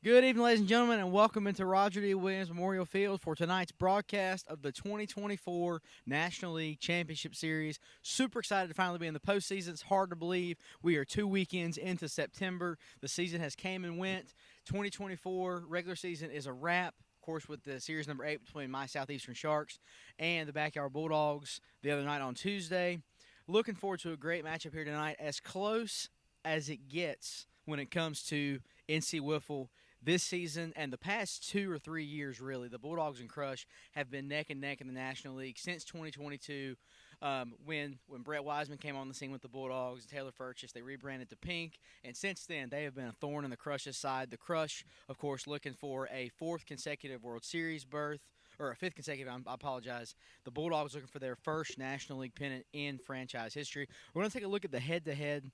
Good evening, ladies and gentlemen, and welcome into Roger D. Williams Memorial Field for tonight's broadcast of the 2024 National League Championship Series. Super excited to finally be in the postseason. It's hard to believe we are 2 weekends into September. The season has came and went. 2024 regular season is a wrap. Of course, with the series number 8 between my Southeastern Sharks and the Backyard Bulldogs the other night on Tuesday. Looking forward to a great matchup here tonight, as close as it gets when it comes to NC Wiffle this season and the past 2 or 3 years. Really, the Bulldogs and Crush have been neck and neck in the National League since 2022, when Brett Wiseman came on the scene with the Bulldogs. Taylor Furchess, they rebranded to Pink, and since then they have been a thorn in the Crush's side. The Crush, of course, looking for a fourth consecutive World Series berth, or a fifth consecutive, I apologize. The Bulldogs looking for their first National League pennant in franchise history. We're going to take a look at the head-to-head.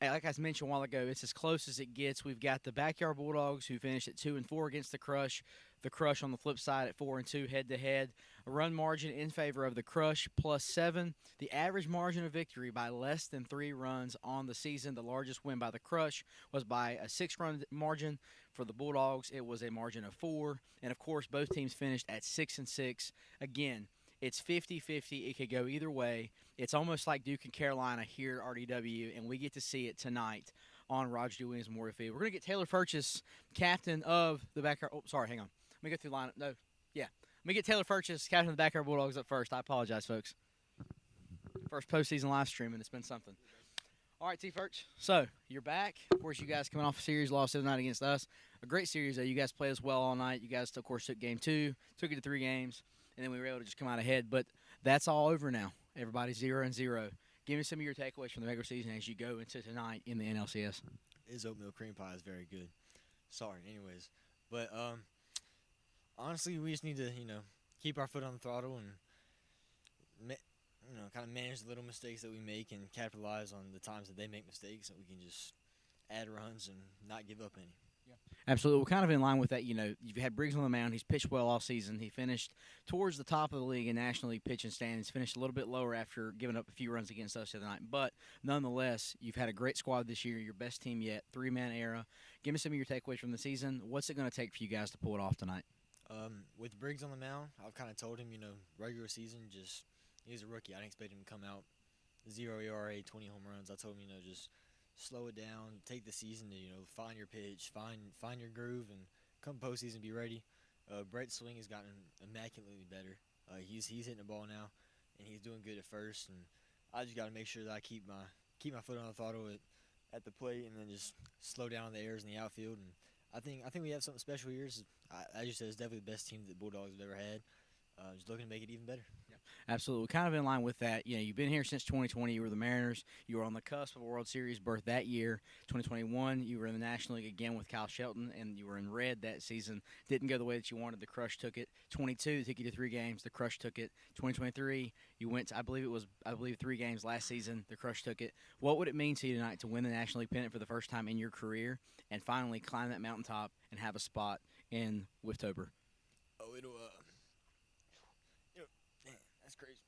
Like I mentioned a while ago, it's as close as it gets. We've got the Backyard Bulldogs, who finished at 2-4 against the Crush. The Crush on the flip side at 4-2 head-to-head. A run margin in favor of the Crush +7. The average margin of victory by less than 3 runs on the season. The largest win by the Crush was by a 6-run margin. For the Bulldogs, it was a margin of 4. And, of course, both teams finished at 6-6. Again, it's 50-50. It could go either way. It's almost like Duke and Carolina here at RDW, and we get to see it tonight on Roger D. Williams Memorial Field. We're going to get Taylor Furchess, captain of the Backyard. Oh, sorry, hang on. Let me go through the lineup. No, yeah. Let me get Taylor Furchess, captain of the Backyard Bulldogs, up first. I apologize, folks. First postseason live stream, and it's been something. All right, T. Furch. So, you're back. Of course, you guys coming off a series loss the other night against us. A great series, though. You guys played us well all night. You guys, of course, took game 2, took it to 3 games, and then we were able to just come out ahead. But that's all over now. Everybody's 0-0. Give me some of your takeaways from the regular season as you go into tonight in the NLCS. His oatmeal cream pie is very good. Sorry, anyways. But honestly, we just need to, keep our foot on the throttle and, kind of manage the little mistakes that we make and capitalize on the times that they make mistakes, so we can just add runs and not give up any. Absolutely. Well, kind of in line with that, you've had Briggs on the mound. He's pitched well all season. He finished towards the top of the league in National League pitching standings, finished a little bit lower after giving up a few runs against us the other night. But nonetheless, you've had a great squad this year, your best team yet, 3-man era. Give me some of your takeaways from the season. What's it going to take for you guys to pull it off tonight? With Briggs on the mound, I've kind of told him, regular season, he's a rookie. I didn't expect him to come out 0 ERA, 20 home runs. I told him, just slow it down, take the season to find your pitch, find your groove, and come postseason be ready. Brett's swing has gotten immaculately better. He's hitting the ball now, and he's doing good at first. And I just got to make sure that I keep my foot on the throttle at the plate, and then just slow down the errors in the outfield. And I think we have something special here. As you said, it's definitely the best team that the Bulldogs have ever had. Just looking to make it even better. Absolutely. Kind of in line with that, you've been here since 2020. You were the Mariners. You were on the cusp of a World Series berth that year. 2021, you were in the National League again with Kyle Shelton, and you were in red that season. Didn't go the way that you wanted. The Crush took it. 22 took you to 3 games. The Crush took it. 2023, you went to, I believe 3 games last season. The Crush took it. What would it mean to you tonight to win the National League pennant for the first time in your career and finally climb that mountaintop and have a spot in Wiftober? Oh, that's crazy.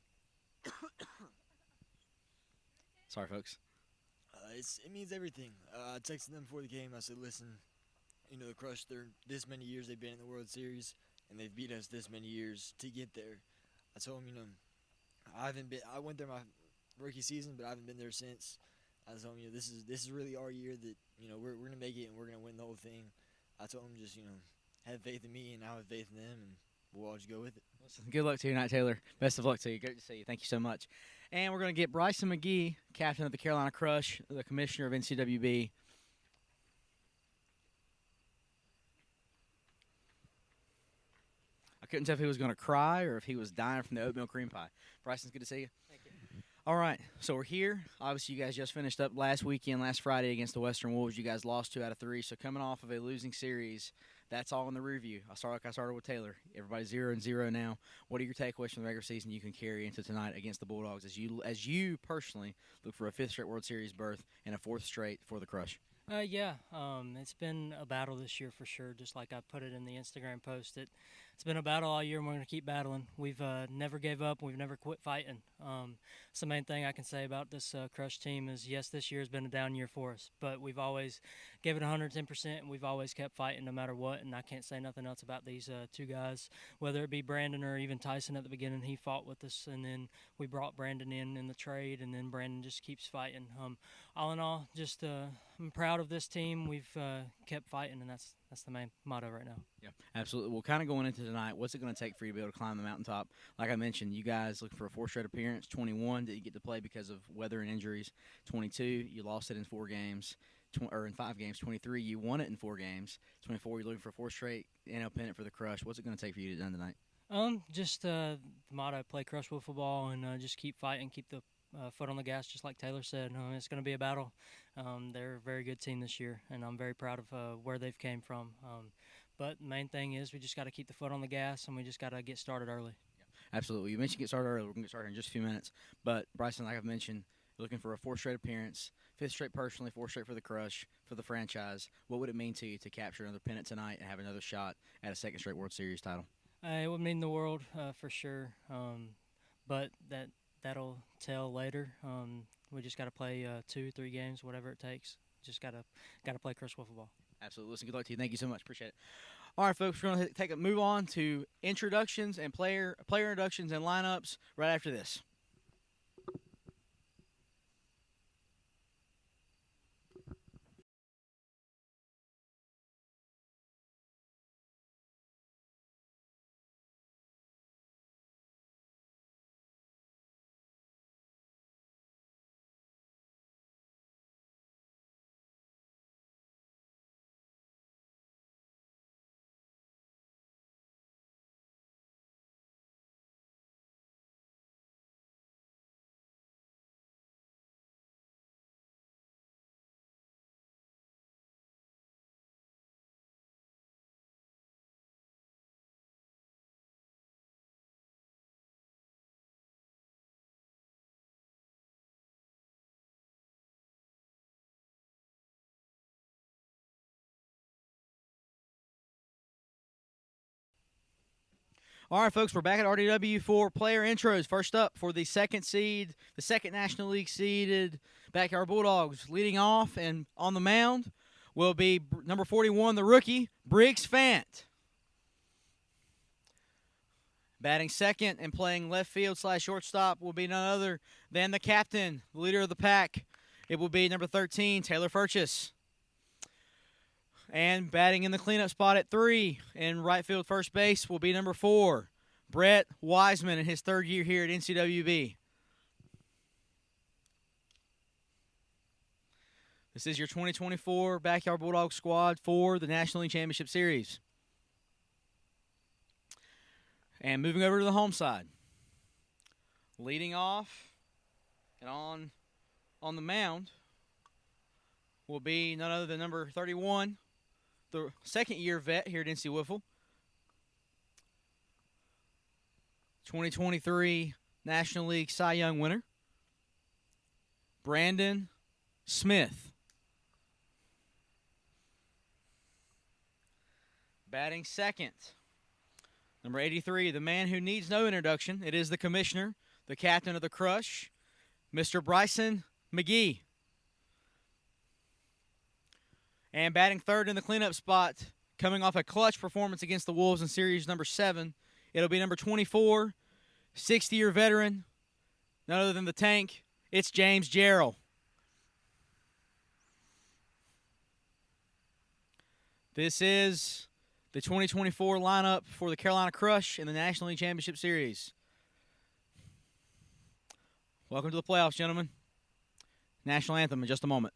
Sorry, folks. It means everything. I texted them before the game. I said, listen, the Crush, this many years they've been in the World Series, and they've beat us this many years to get there. I told them, I went there my rookie season, but I haven't been there since. I told them, this is really our year that, we're going to make it and we're going to win the whole thing. I told them just, have faith in me and I have faith in them, and we'll all just go with it. Listen, good luck to you tonight, Taylor. Best of luck to you. Great to see you. Thank you so much. And we're going to get Bryson McGee, captain of the Carolina Crush, the commissioner of NCWB. I couldn't tell if he was going to cry or if he was dying from the oatmeal cream pie. Bryson's good to see you. Thank you. All right, so we're here. Obviously, you guys just finished up last Friday against the Western Wolves. You guys lost 2 out of 3. So coming off of a losing series, that's all in the review. I started with Taylor. Everybody's 0-0 now. What are your takeaways from the regular season you can carry into tonight against the Bulldogs as you personally look for a 5th straight World Series berth and a 4th straight for the Crush? It's been a battle this year for sure. Just like I put it in the Instagram post, that It's been a battle all year, and we're going to keep battling. We've never gave up. We've never quit fighting. It's the main thing I can say about this Crush team is, yes, this year has been a down year for us, but we've always given 110%, and we've always kept fighting no matter what, and I can't say nothing else about these two guys, whether it be Brandon or even Tyson at the beginning. He fought with us, and then we brought Brandon in the trade, and then Brandon just keeps fighting. All in all, just I'm proud of this team. We've kept fighting, and that's the main motto right now. Yeah, absolutely. Well, kind of going into tonight, what's it going to take for you to be able to climb the mountaintop? Like I mentioned, you guys looking for a 4 straight appearance. 21 didn't get to play because of weather and injuries. 22, you lost it in 4 games, or in 5 games. 23, you won it in 4 games. 24, you're looking for a 4 straight NL pennant for the Crush. What's it going to take for you to done tonight? Just the motto: play Crush Wiffle ball and just keep fighting, keep the foot on the gas, just like Taylor said. It's going to be a battle. They're a very good team this year, and I'm very proud of where they've came from. But the main thing is we just got to keep the foot on the gas, and we just got to get started early. Yeah, absolutely. You mentioned get started early. We're going to get started in just a few minutes. But, Bryson, like I've mentioned, you're looking for a 4 straight appearance, 5th straight personally, 4 straight for the Crush, for the franchise. What would it mean to you to capture another pennant tonight and have another shot at a 2nd straight World Series title? It would mean the world for sure, but that'll tell later. We just got to play 2-3 games, whatever it takes. Just got to play Crush Wiffle ball. Absolutely. Listen, good luck to you. Thank you so much. Appreciate it. All right, folks, we're going to move on to introductions and player introductions and lineups right after this. All right, folks, we're back at RDW for player intros. First up for the 2nd seed, the 2nd National League seeded Backyard Bulldogs. Leading off and on the mound will be number 41, the rookie, Briggs Fant. Batting second and playing left field / shortstop will be none other than the captain, the leader of the pack. It will be number 13, Taylor Furchess. And batting in the cleanup spot at 3 in right field first base will be number 4, Brett Wiseman, in his 3rd year here at NCWB. This is your 2024 Backyard Bulldog squad for the National League Championship Series. And moving over to the home side. Leading off and on the mound will be none other than number 31, the 2nd-year vet here at NC Wiffle. 2023 National League Cy Young winner, Brandon Smith. Batting second, number 83, the man who needs no introduction. It is the commissioner, the captain of the Crush, Mr. Bryson McGee. And batting third in the cleanup spot, coming off a clutch performance against the Wolves in series number 7, it'll be number 24, 60-year veteran, none other than the Tank. It's James Jarrell. This is the 2024 lineup for the Carolina Crush in the National League Championship Series. Welcome to the playoffs, gentlemen. National anthem in just a moment.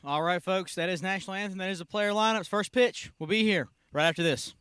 All right, folks, that is National Anthem. That is the player lineups. First pitch will be here right after this.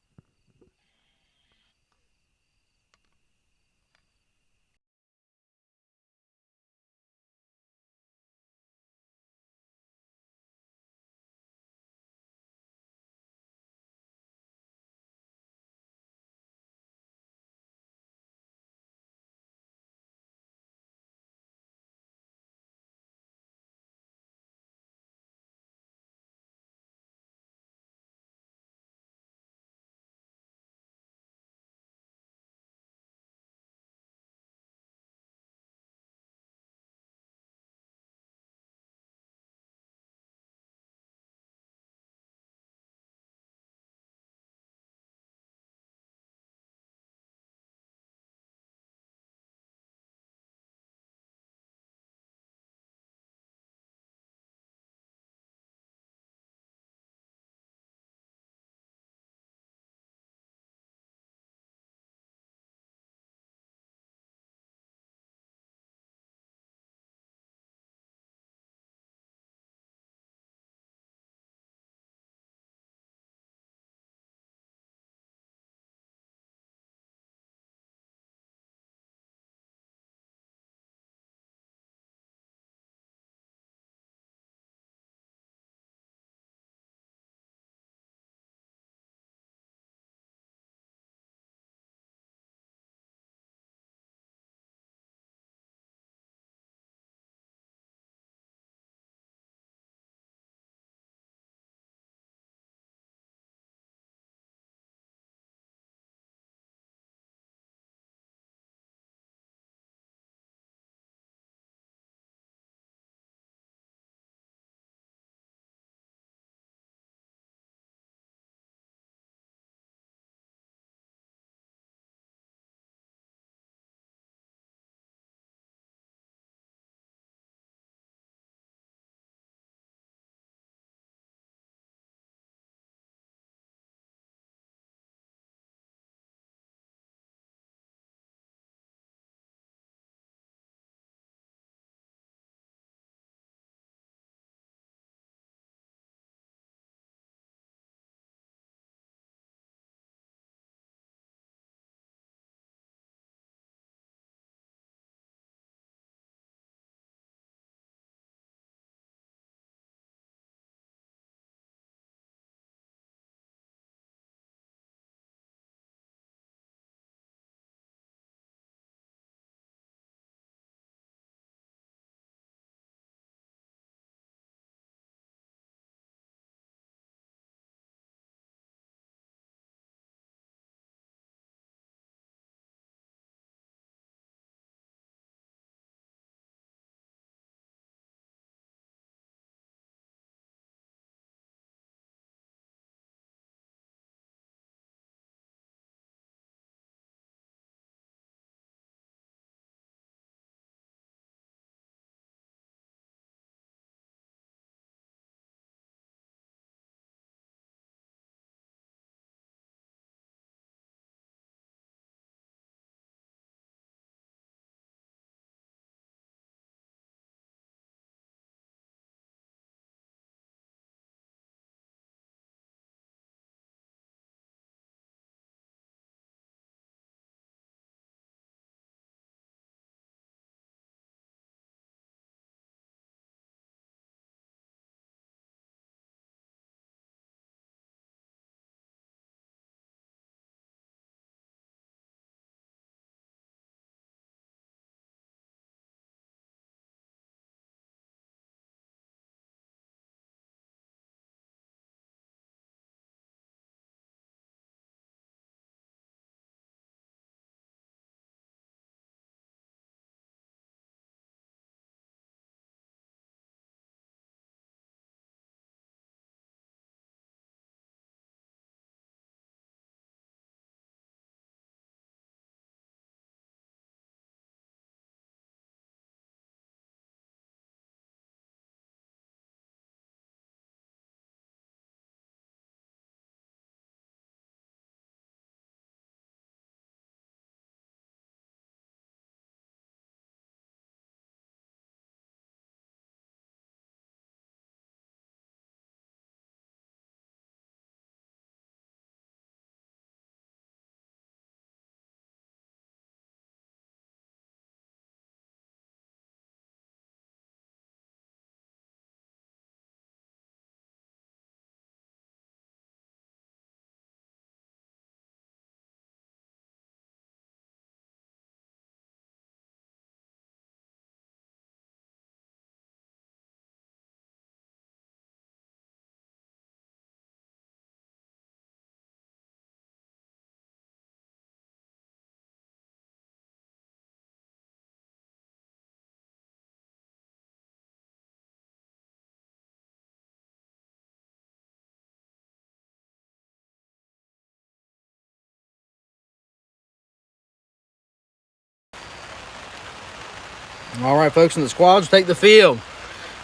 All right, folks, and the squads take the field.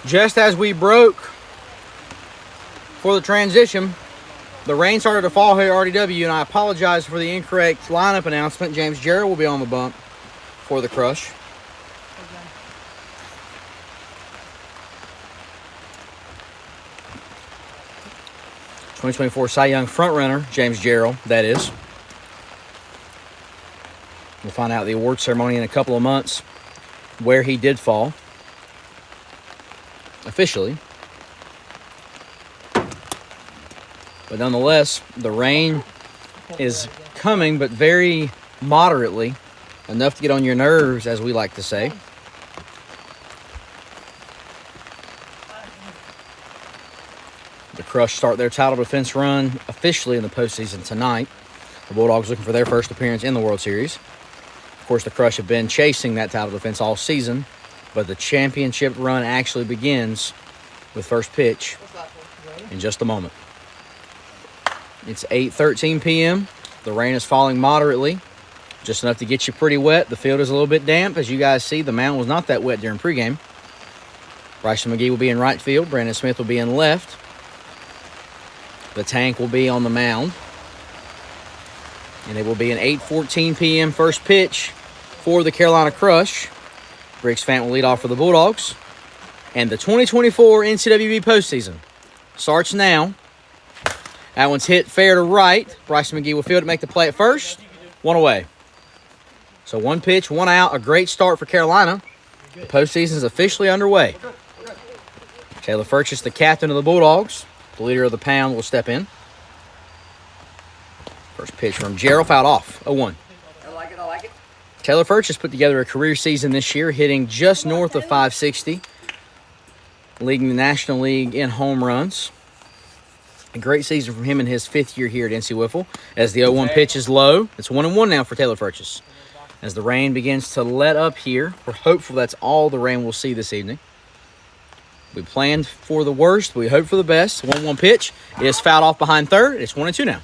Just as we broke for the transition, the rain started to fall here at RDW, and I apologize for the incorrect lineup announcement. James Jarrell will be on the bump for the Crush. '24 Cy Young frontrunner, James Jarrell, that is. We'll find out the award ceremony in a couple of months where he did fall officially. But nonetheless, the rain is coming, but very moderately, enough to get on your nerves, as we like to say. The Crush start their title defense run officially in the postseason tonight. The Bulldogs looking for their first appearance in the World Series. Of course, the Crush have been chasing that title defense all season, but the championship run actually begins with first pitch in just a moment. It's 8:13 p.m. The rain is falling moderately, just enough to get you pretty wet. The field is a little bit damp. As you guys see, the mound was not that wet during pregame. Bryson McGee will be in right field. Brandon Smith will be in left. The tank will be on the mound. And it will be an 8:14 p.m. first pitch for the Carolina Crush. Briggs Fant will lead off for the Bulldogs. And the 2024 NCWB postseason starts now. That one's hit fair to right. Bryson McGee will field to make the play at first. One away. So one pitch, one out. A great start for Carolina. The postseason is officially underway. Taylor Furchess, the captain of the Bulldogs, the leader of the pound, will step in. First pitch from Gerald, fouled off, 0-1. I like it. Taylor Furchess put together a career season this year, hitting just north of 560, leading the National League in home runs. A great season from him in his fifth year here at NC Wiffle. As the 0-1 pitch is low, it's 1-1 now for Taylor Furchess. As the rain begins to let up here, we're hopeful that's all the rain we'll see this evening. We planned for the worst. We hope for the best. 1-1 pitch is fouled off behind third. It's 1-2 now.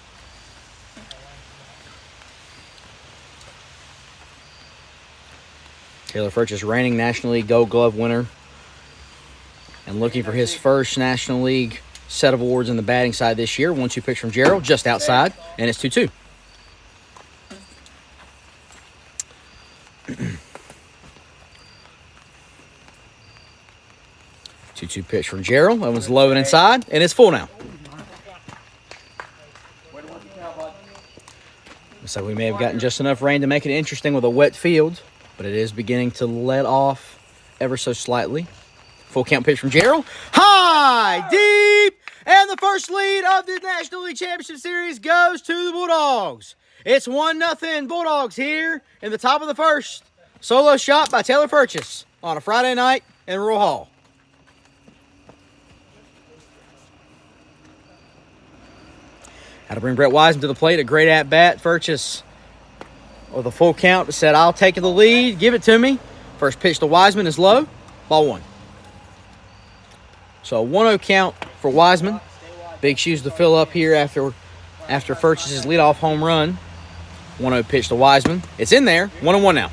Taylor Furchess, reigning National League Gold Glove winner, and looking for his first National League set of awards in the batting side this year. 1-2 pitch from Gerald, just outside, and it's 2-2. 2-2 pitch from Gerald. That one's low and inside, and it's full now. Looks like we may have gotten just enough rain to make it interesting with a wet field, but it is beginning to let off ever so slightly. Full count pitch from Gerald. High, deep, and the first lead of the National League Championship Series goes to the Bulldogs. It's 1-0 Bulldogs here in the top of the first. Solo shot by Taylor Furchess on a Friday night in Rural Hall. Had to bring Brett Wiseman to the plate. A great at-bat. Furchess with a full count said, I'll take the lead. Give it to me. First pitch to Wiseman is low. Ball one. So a 1-0 count for Wiseman. Big shoes to fill up here after Furchess's leadoff home run. 1-0 pitch to Wiseman. It's in there. 1-1 now.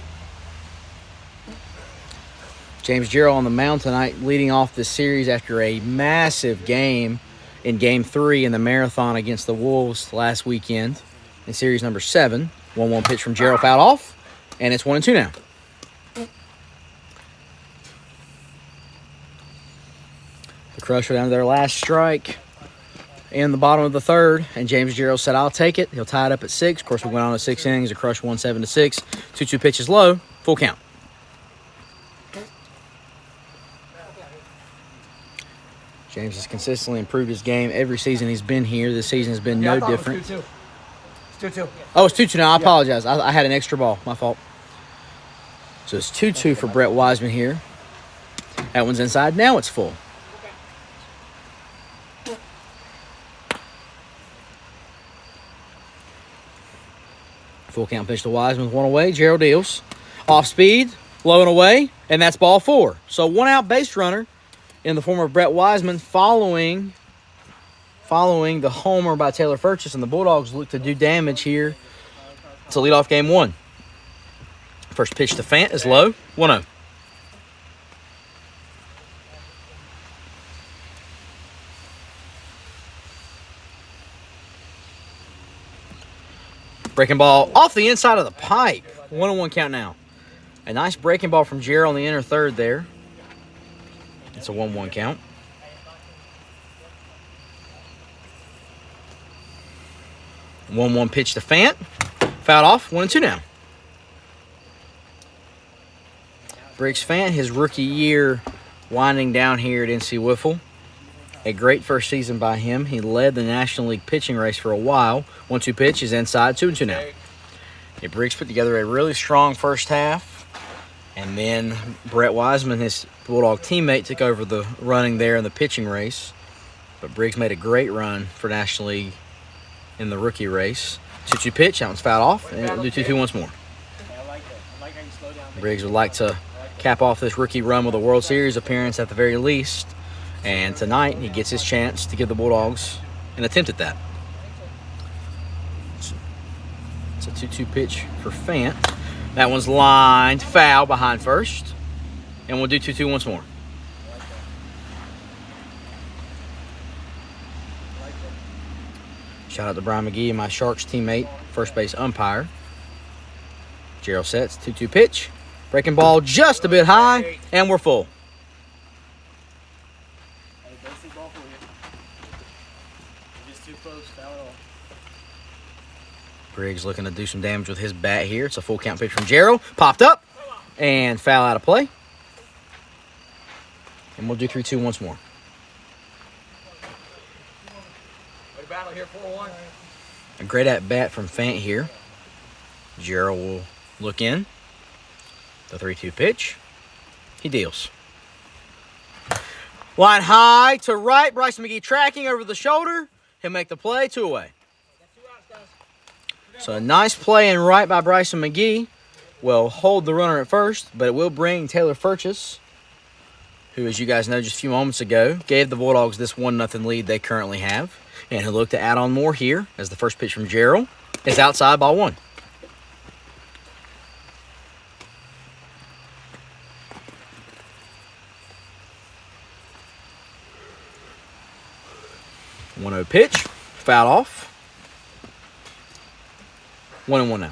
James Jarrell on the mound tonight, leading off this series after a massive game in Game 3 in the Marathon against the Wolves last weekend in Series number 7. 1-1 pitch from Jarrell, fouled off, and it's 1-2 now. The Crush were down to their last strike in the bottom of the third, and James Jarrell said, I'll take it. He'll tie it up at 6. Of course, we went on to 6 innings. The Crush won 7-6. 2-2 pitch is low. Full count. James has consistently improved his game every season he's been here. This season has been no different. It's 2-2. Oh, it's 2-2 now. I apologize. I had an extra ball. My fault. So it's 2-2 for Brett Wiseman here. That one's inside. Now it's full. Full count pitch to Wiseman with one away. Gerald deals. Off speed, low and away, and that's ball 4. So one out base runner in the form of Brett Wiseman following the homer by Taylor Furchess, and the Bulldogs look to do damage here to lead off game 1. First pitch to Fant is low, 1-0. Breaking ball off the inside of the pipe. 1-1 count now. A nice breaking ball from Gerald on the inner third there. It's a 1-1 count. One pitch to Fant. Fouled off. 1-2 now. Briggs Fant, his rookie year winding down here at NC Wiffle. A great first season by him. He led the National League pitching race for a while. 1-2 pitch is inside. 2-2 now. Yeah, Briggs put together a really strong first half. And then Brett Wiseman, his Bulldog teammate, took over the running there in the pitching race. But Briggs made a great run for National League in the rookie race. 2-2 pitch. That one's fouled off. And we'll do 2-2 once more. Briggs would like to cap off this rookie run with a World Series appearance at the very least. And tonight he gets his chance to give the Bulldogs an attempt at that. It's a 2-2 pitch for Fant. That one's lined foul behind first. And we'll do 2-2 once more. Shout out to Brian McGee, my Sharks teammate, first base umpire. Gerald sets, 2-2 pitch. Breaking ball just a bit high, and we're full. Briggs looking to do some damage with his bat here. It's a full count pitch from Gerald. Popped up, and foul out of play. And we'll do 3-2 once more. A great at-bat from Fant here. Gerald will look in. The 3-2 pitch. He deals. Line high to right. Bryson McGee tracking over the shoulder. He'll make the play. 2 away. So a nice play in right by Bryson McGee. Will hold the runner at first, but it will bring Taylor Furchess, who, as you guys know, just a few moments ago, gave the Bulldogs this 1-0 lead they currently have. And he'll look to add on more here as the first pitch from Gerald is outside, ball 1. One-0 pitch, foul off. 1-1 now.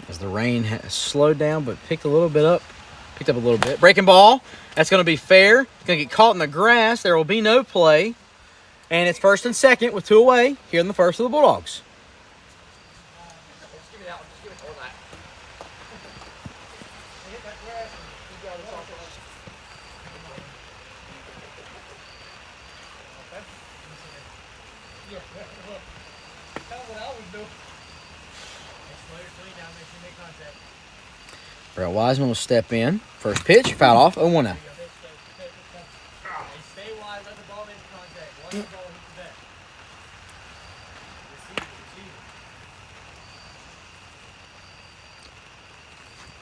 As the rain has slowed down, but picked up a little bit. Breaking ball. That's going to be fair. It's going to get caught in the grass. There will be no play. And it's first and second with 2 away here in the first of the Bulldogs. Brett Wiseman will step in. First pitch, foul off, 0-1 now.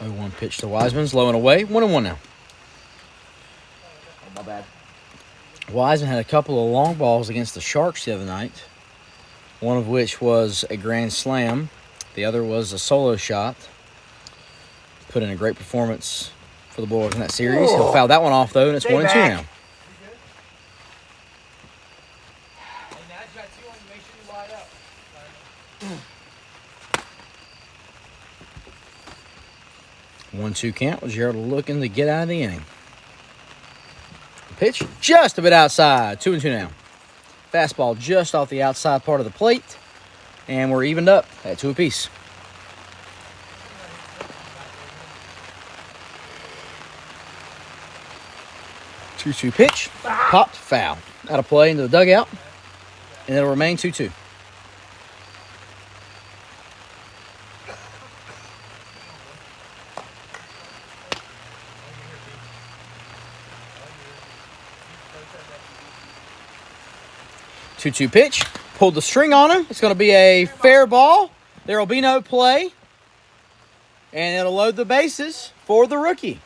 One pitch to Wiseman's low and away, 1-1 now. My bad. Wiseman had a couple of long balls against the Sharks the other night, one of which was a grand slam. The other was a solo shot. Put in a great performance for the Bulldogs in that series. He'll foul that one off, though, and it's 1-2 now. One-two count with Gerald looking to get out of the inning. Pitch just a bit outside. 2-2 now. Fastball just off the outside part of the plate. And we're evened up at 2 apiece. Two-two pitch. Popped, foul. Out of play into the dugout. And it'll remain 2-2. Two-two pitch. Pulled the string on him. It's going to be a fair ball. There will be no play. And it'll load the bases for the rookie.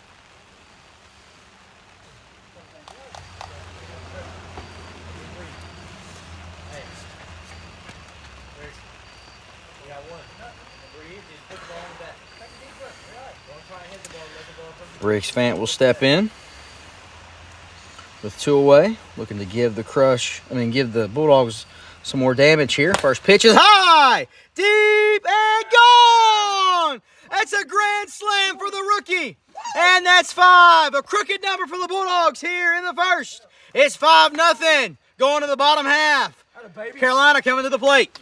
Briggs Fant will step in. with 2 away. Looking to give the Bulldogs some more damage here. First pitch is high, deep, and gone! That's a grand slam for the rookie. And that's 5. A crooked number for the Bulldogs here in the first. It's 5-0 going to the bottom half. Carolina coming to the plate.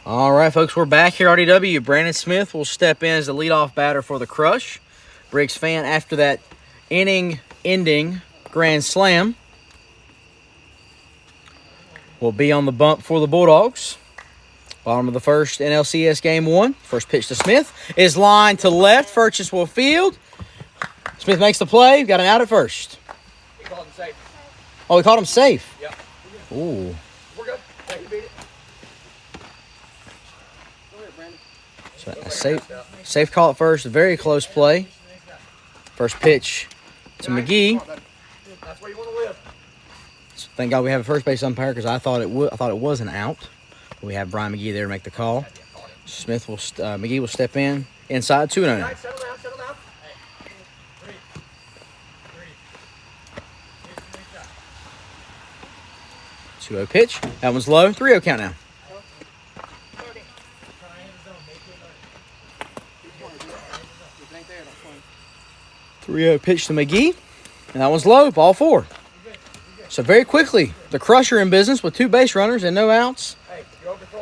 All right, folks, we're back here at RDW. Brandon Smith will step in as the leadoff batter for the Crush. Briggs Fan, after that inning-ending grand slam, will be on the bump for the Bulldogs. Bottom of the first, NLCS Game 1. First pitch to Smith is lined to left. Furchess will field. Smith makes the play. Got an out at first. He called him safe. Oh, he called him safe. Yep. Ooh. We're good. Yeah, you beat it. So a safe call at first. Very close play. First pitch to McGee. That's where you want to live. So thank God we have a first base umpire because I thought it was an out. We have Brian McGee there to make the call. McGee will step in inside 2-0. All right, settle down, settle down. 2-0 pitch. That one's low. 3-0 count now. Pitch to McGee. And that one's low. Ball 4. So very quickly, the Crusher in business with 2 base runners and no outs.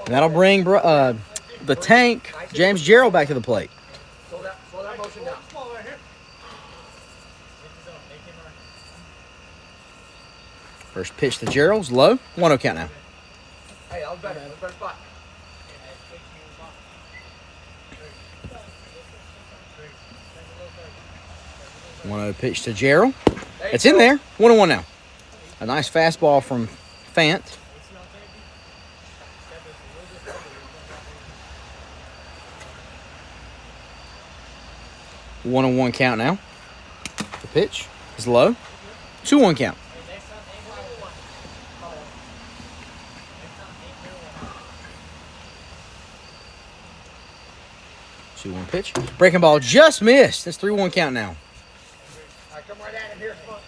And that'll bring the tank, James Gerald, back to the plate. Slow that motion down. First pitch to Gerald's low. 1-0 count now. Hey, that was better. That was a better spot. Pitch to Gerald. It's in there. 1-1 now. A nice fastball from Fant. One on 1 count now. The pitch is low. 2-1 count. Two one pitch. Breaking ball just missed. It's 3-1 count now. All right, come right at him here. Come on.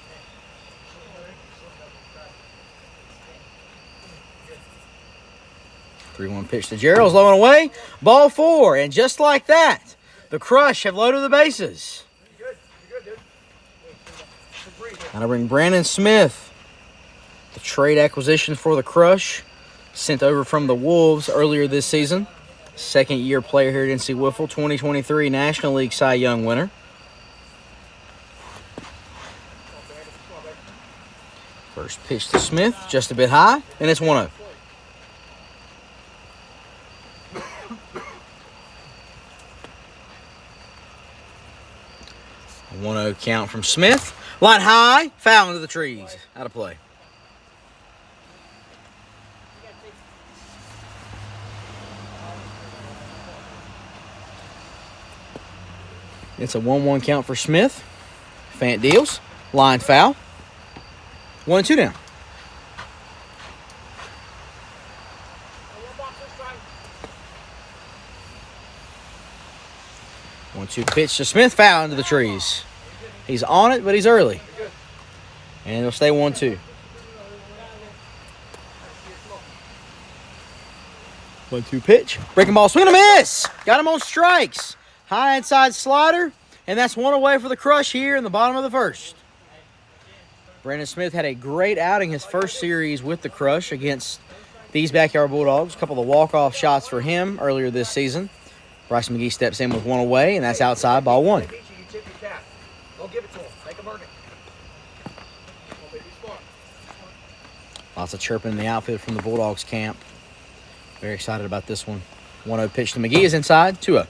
Three-one pitch to Gerald's low and away. Ball 4. And just like that, the Crush have loaded the bases. You're good, dude. Now bring Brandon Smith, the trade acquisition for the Crush, sent over from the Wolves earlier this season. Second-year player here at NC Wiffle, 2023 National League Cy Young winner. First pitch to Smith, just a bit high, and it's 1-0. A 1-0 count from Smith. Line high, foul into the trees. Out of play. It's a 1-1 count for Smith. Fant deals. Line foul. 1-2 down. One-two pitch to Smith. Foul into the trees. He's on it, but he's early. And it'll stay 1-2. 1-2 pitch. Breaking ball. Swing and a miss. Got him on strikes. High inside slider. And that's 1 away for the Crush here in the bottom of the first. Brandon Smith had a great outing his first series with the Crush against these Backyard Bulldogs. A couple of walk-off shots for him earlier this season. Bryce McGee steps in with 1 away, and that's outside, ball 1. You tip your cap. Don't give it to him. Make him earn it. Lots of chirping in the outfield from the Bulldogs camp. Very excited about this one. 1-0 pitch to McGee is inside. 2-0.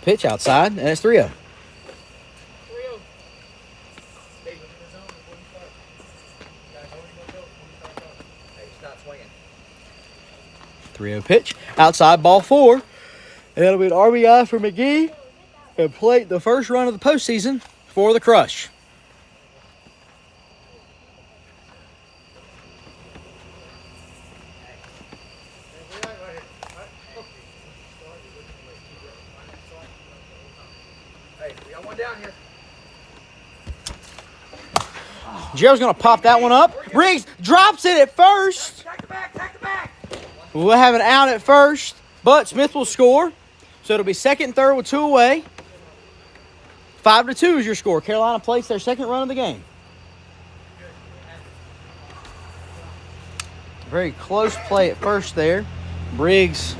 Pitch outside, and it's 3-0. 3-0 pitch outside, ball 4. And that'll be an RBI for McGee and plate the first run of the postseason for the Crush. Hey, we got one down here. Gerald's going to pop that one up. Briggs drops it at first. Tack the back, tack the back. We'll have an out at first, but Smith will score. So it'll be second and third with 2 away. 5-2 is your score. Carolina plates their second run of the game. Very close play at first there. Briggs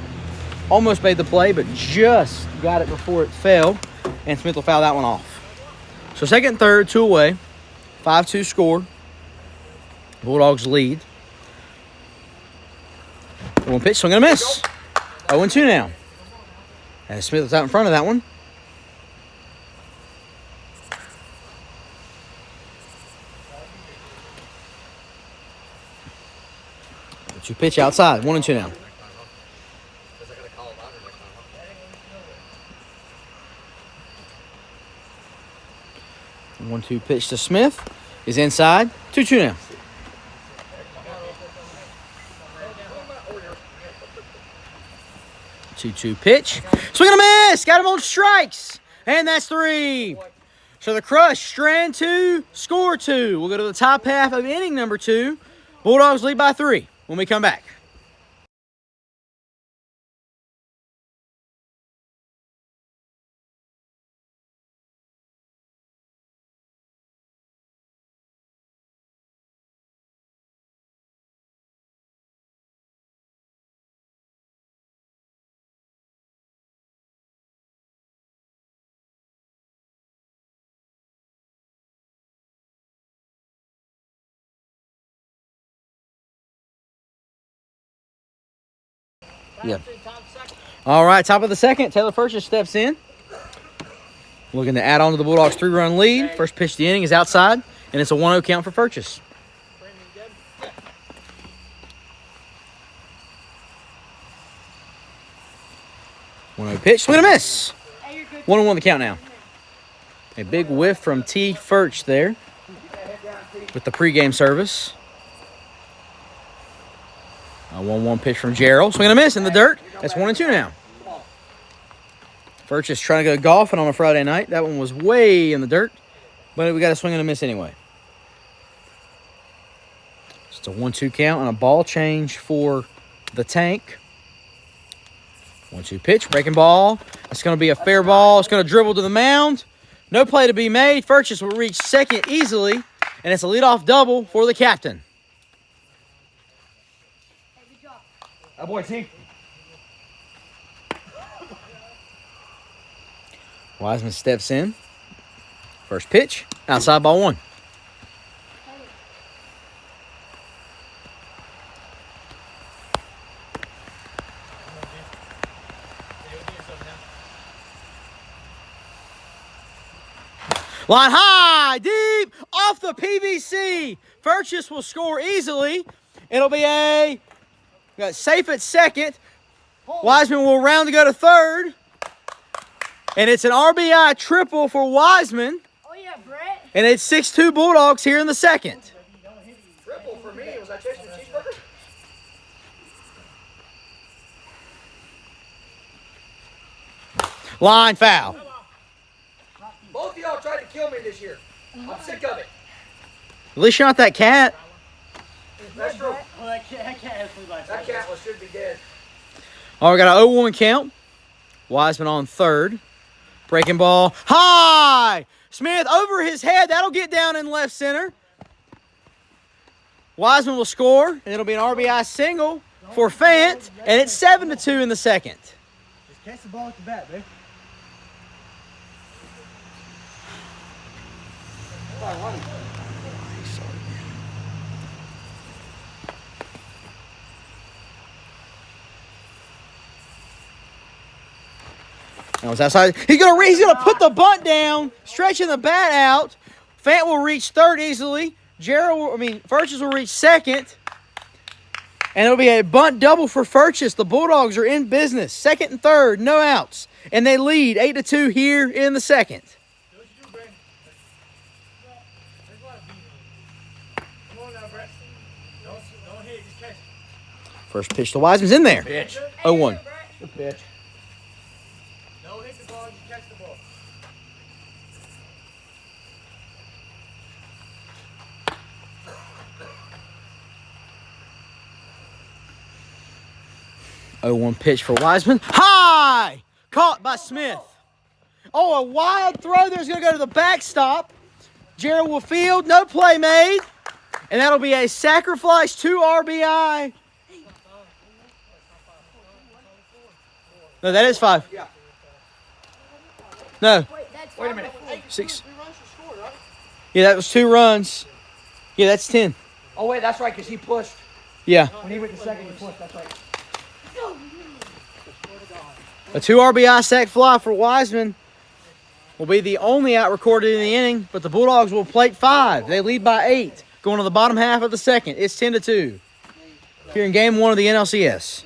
almost made the play, but just got it before it fell, and Smith will foul that one off. So second and third, 2 away. 5-2 score. Bulldogs lead. 1 pitch, swing and a miss. 0-2 now. And Smith was out in front of that one. Two pitch outside. 1-2 now. 1-2 pitch to Smith is inside. 2-2 now. 2-2 pitch. Swing and a miss. Got him on strikes. And that's 3. So the Crush, strand 2, score 2. We'll go to the top half of inning number 2. Bulldogs lead by 3 when we come back. Yeah. All right, top of the second. Taylor First just steps in. Looking to add on to the Bulldogs' 3-run lead. First pitch of the inning is outside, and it's a 1-0 count for Purchase. Pitch, swing and a miss. 1-1 the count now. A big whiff from T. Furch there with the pregame service. A 1-1 pitch from Gerald. Swing and a miss in the dirt. That's 1-2 now. Furch is trying to go golfing on a Friday night. That one was way in the dirt, but we got a swing and a miss anyway. Just a 1-2 count and a ball change for the Tank. 1-2 pitch, breaking ball. It's going to be a fair ball. It's going to dribble to the mound. No play to be made. Furchess will reach second easily, and it's a leadoff double for the captain. That boy, T. Wiseman steps in. First pitch, outside ball 1. Line high, deep, off the PVC. Furchess will score easily. It'll be got safe at second. Wiseman will round to go to third. And it's an RBI triple for Wiseman. Oh, yeah, Brett. And it's 6-2 Bulldogs here in the second. Triple for me. Was I chasing the cheeseburger? Line foul. Both of y'all tried to kill me this year. I'm sick of it. At least you're not that cat. That's true. Well, that cat Should be dead. Oh, we got an 0-1 count. Wiseman on third. Breaking ball. High! Smith over his head. That'll get down in left center. Wiseman will score, and it'll be an RBI single for Fant, and it's 7-2 in the second. Just catch the ball at the bat, babe. That was outside. He's gonna put the bunt down, stretching the bat out. Fant will reach third easily. Furches will reach second. And it'll be a bunt double for Furches. The Bulldogs are in business. Second and third, no outs. And they lead 8-2 here in the second. First pitch to Wiseman's in there. Pitch. 0-1. Good pitch. Don't hit the ball, just catch the ball. Oh, 0-1 pitch for Wiseman. High! Caught by Smith. Oh, a wide throw there's going to go to the backstop. Gerald will field. No play made. And that'll be a sacrifice 2 RBI. No, that is 5. Yeah. No. Wait a minute. 6. Yeah, that was 2 runs. Yeah, that's 10. Oh, wait, that's right, because he pushed. Yeah. When he went to second, he pushed. That's right. A 2 RBI sac fly for Wiseman will be the only out recorded in the inning, but the Bulldogs will plate 5. They lead by 8, going to the bottom half of the second. It's 10-2 here in Game 1 of the NLCS.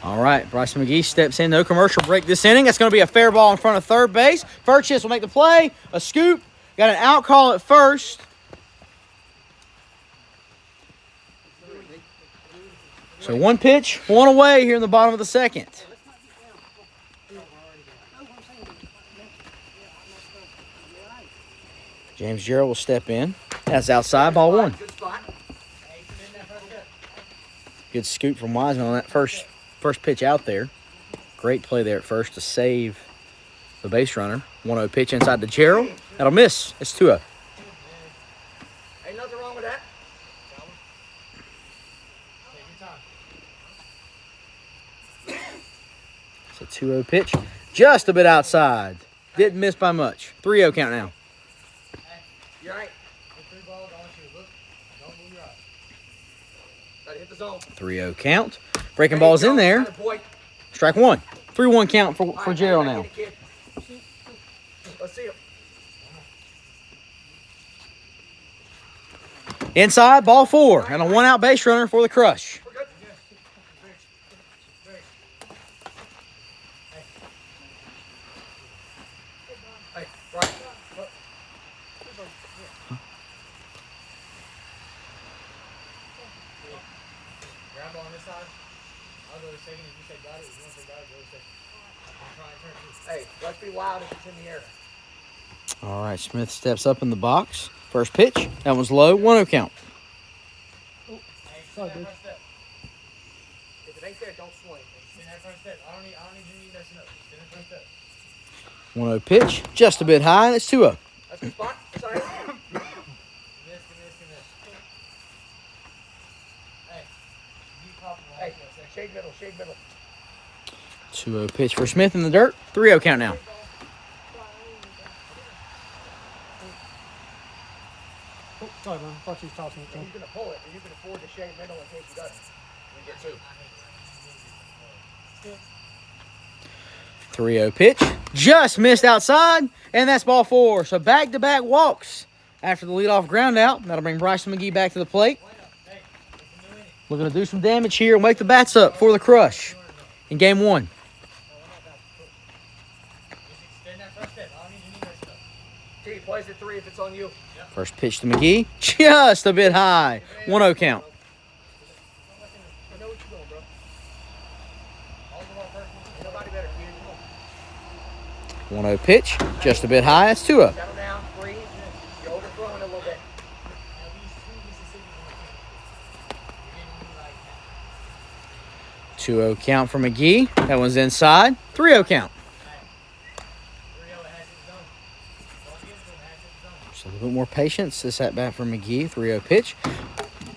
All right, Bryson McGee steps in. No commercial break this inning. That's going to be a fair ball in front of third base. Furches will make the play. A scoop. Got an out call at first. So 1 pitch, 1 away here in the bottom of the second. James Gerald will step in. That's outside, ball 1. Good spot. Good scoop from Wiseman on that first pitch out there. Great play there at first to save the base runner. 1-0 pitch inside to Gerald. That'll miss. It's 2-0. Ain't nothing wrong with that. It's a 2-0 pitch. Just a bit outside. Didn't miss by much. 3-0 count now. You're right. Gotta hit the zone. 3-0 count. Breaking ball's in there. Boy. Strike 1. 3-1 count for Gerald now. Let's see him. Inside, ball 4. And a 1-out base runner for the Crush. We're good. Hey, right. Grab on this side. I'll go to second. If you say got it, if you want to say got it, go to second. I'm trying to turn it. Hey, let's be loud if it's in the air. All right, Smith steps up in the box. First pitch. That one's low. 1-0 count. If it ain't there, don't swing. Stand that first step. I don't even need that snow. Stand that first step. 1-0 pitch. Just a bit high, and it's 2-0. That's a good spot. Sorry. Give this. Hey, you pop it Hey, shade middle. 2-0 pitch for Smith in the dirt. 3-0 count now. Oh, sorry, man. I thought you was tossing it to If him. you're gonna pull it, then you can afford to shade middle in case he doesn't. You get 2. 3-0 pitch. Just missed outside, and that's ball 4. So back-to-back walks after the leadoff ground out. That'll bring Bryson McGee back to the plate. Looking to do some damage here and wake the bats up for the Crush in Game 1. Stand that first step. I don't need that stuff. T plays at 3 if it's on you. First pitch to McGee. Just a bit high. 1-0 count. I know what you're doing, bro. All the ball first. Ain't nobody better. 1-0 pitch. Just a bit high. It's 2-0. Settle down, breathe. You're overthrowing a little bit. 2-0 count for McGee. That one's inside. 3-0 count. Just a little bit more patience. This at bat from McGee. 3-0 pitch.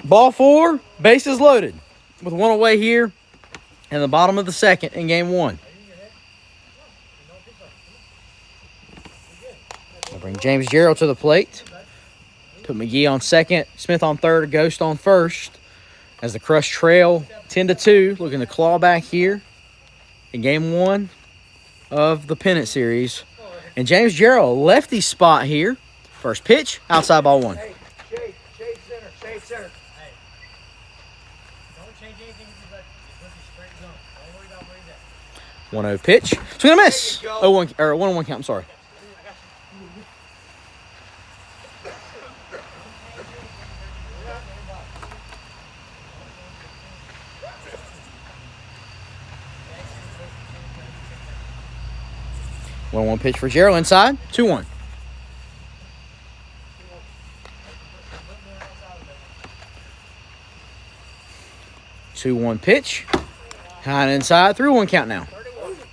Ball 4, bases loaded. With one away here in the bottom of the second in game 1. I'll bring James Gerald to the plate. Put McGee on second, Smith on third, Ghost on first. As the Crush trail 10-2, looking to claw back here in game 1 of the pennant series. And James Gerald, lefty spot here. First pitch, outside ball 1. Hey, shade center, shade center. Hey, don't change anything to that. Just look at straight zone. Don't worry about where he's at. 1-0 pitch. Swing and a miss. There you go. 0-1 or 1-1 count. I'm sorry. One pitch for Gerald inside. 2-1. Two one pitch. High and inside. 3-1 count now. Don't look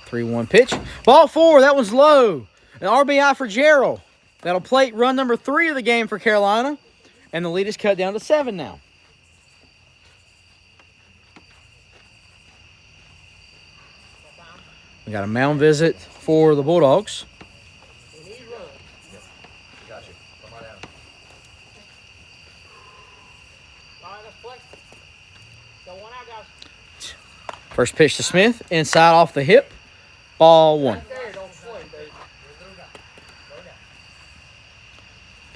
3-1 pitch. Ball 4. That one's low. An RBI for Gerald. That'll plate run number 3 of the game for Carolina. And the lead is cut down to 7 now. We got a mound visit for the Bulldogs. Got you. Come on down. All right, let's play. Go one out, guys. First pitch to Smith. Inside off the hip. Ball 1. Right there, don't play, baby.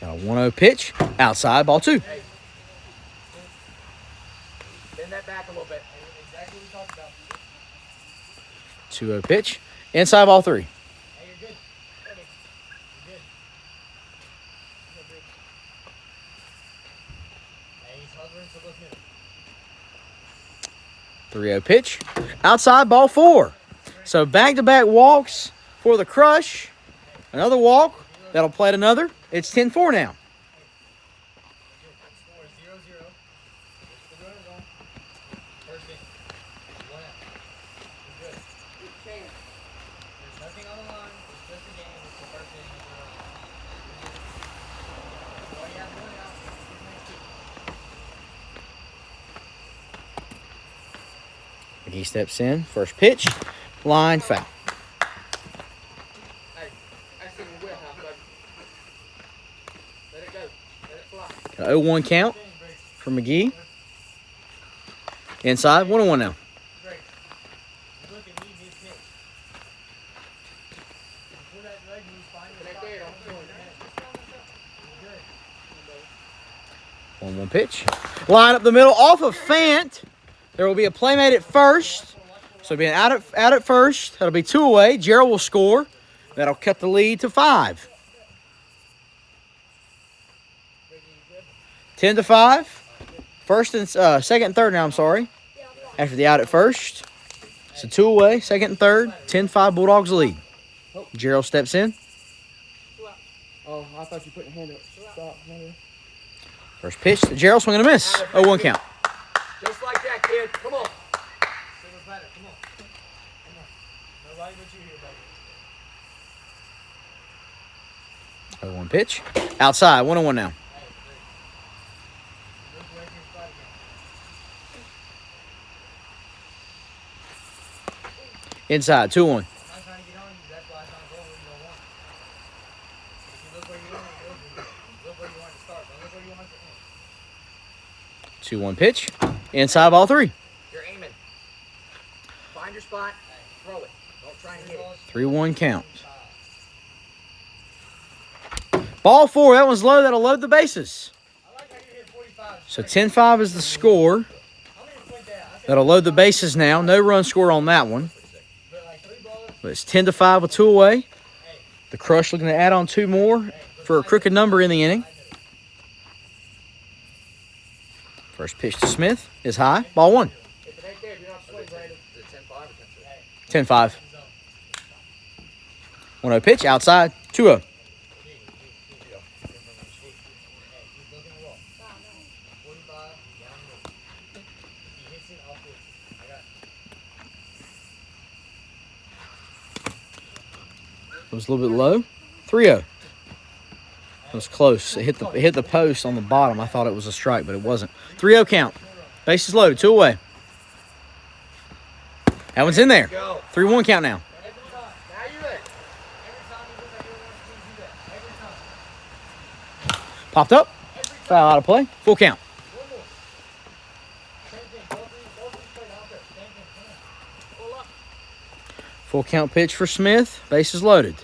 Got a 1-0 pitch. Outside, ball 2. Bend that back a little bit. Exactly what we talked about. 2-0 pitch. Inside, ball 3. Hey, you're good. You're good. Hey, he's hovering, so look at him. 3-0 pitch. Outside, ball 4. So back-to-back walks for the Crush. Another walk. That'll plate another. It's 10-4 now. Score is 0-0. Just the runner's on. First inning. 1 out. You're good. There's nothing on the line. It's just a game. It's the first inning. It's the runner. You already have 1 out. McGee steps in. First pitch. Line foul. Hey, that's in your wheelhouse, baby. Let it go. Let it fly. Got an 0-1 count for McGee. Inside, 1-1 now. Great. You look at me mid-pitch. Pull that leg and you find the Right spot. there, don't do it. You're good. 1-1 pitch. Line up the middle off of Fant. There will be a playmate at first. So it'll be an out at first. That'll be 2 away. Gerald will score. That'll cut the lead to 5. 10-5. First and second and third now, I'm sorry. After the out at first. So 2 away, second and third. 10-5 Bulldogs lead. Gerald steps in. Oh, I thought you put your hand up. Stop. First pitch to Gerald, swing and a miss. 0-1 count. Just like that, kid. Come on. Silver platter. Come on. Come on. Nobody but you here, buddy. 0-1 pitch. Outside, 1-1 now. Look away from your spot again. Inside, 2-1. I'm not trying to get on you. That's why I'm trying to go where you don't want. If you look where you want to go, look where you want to start. Don't look where you want to end. 2-1 pitch. Inside, ball 3. You're aiming. Find your spot. Throw it. Don't try and hit it. 3-1 count. Ball 4. That one's low. That'll load the bases. I like how you hit 45. So 10-5 is the score. I'm going to point that out. I think That'll load the bases now. No run score on that one. but like 3 balls. But it's 10-5 with 2 away. The Crush looking to add on 2 more for a crooked number in the inning. First pitch to Smith is high. Ball 1. If it ain't there, do not swing, Brandon. Is it 10-5 or 10-6? 10-5. 1-0 pitch outside. 2-0. It was a little bit low. 3-0. It was close. It hit the post on the bottom. I thought it was a strike, but it wasn't. 3-0 count. Bases loaded. 2 away. That one's in there. 3-1 count now. Popped up. Foul out of play. Full count. Full count pitch for Smith. Bases loaded.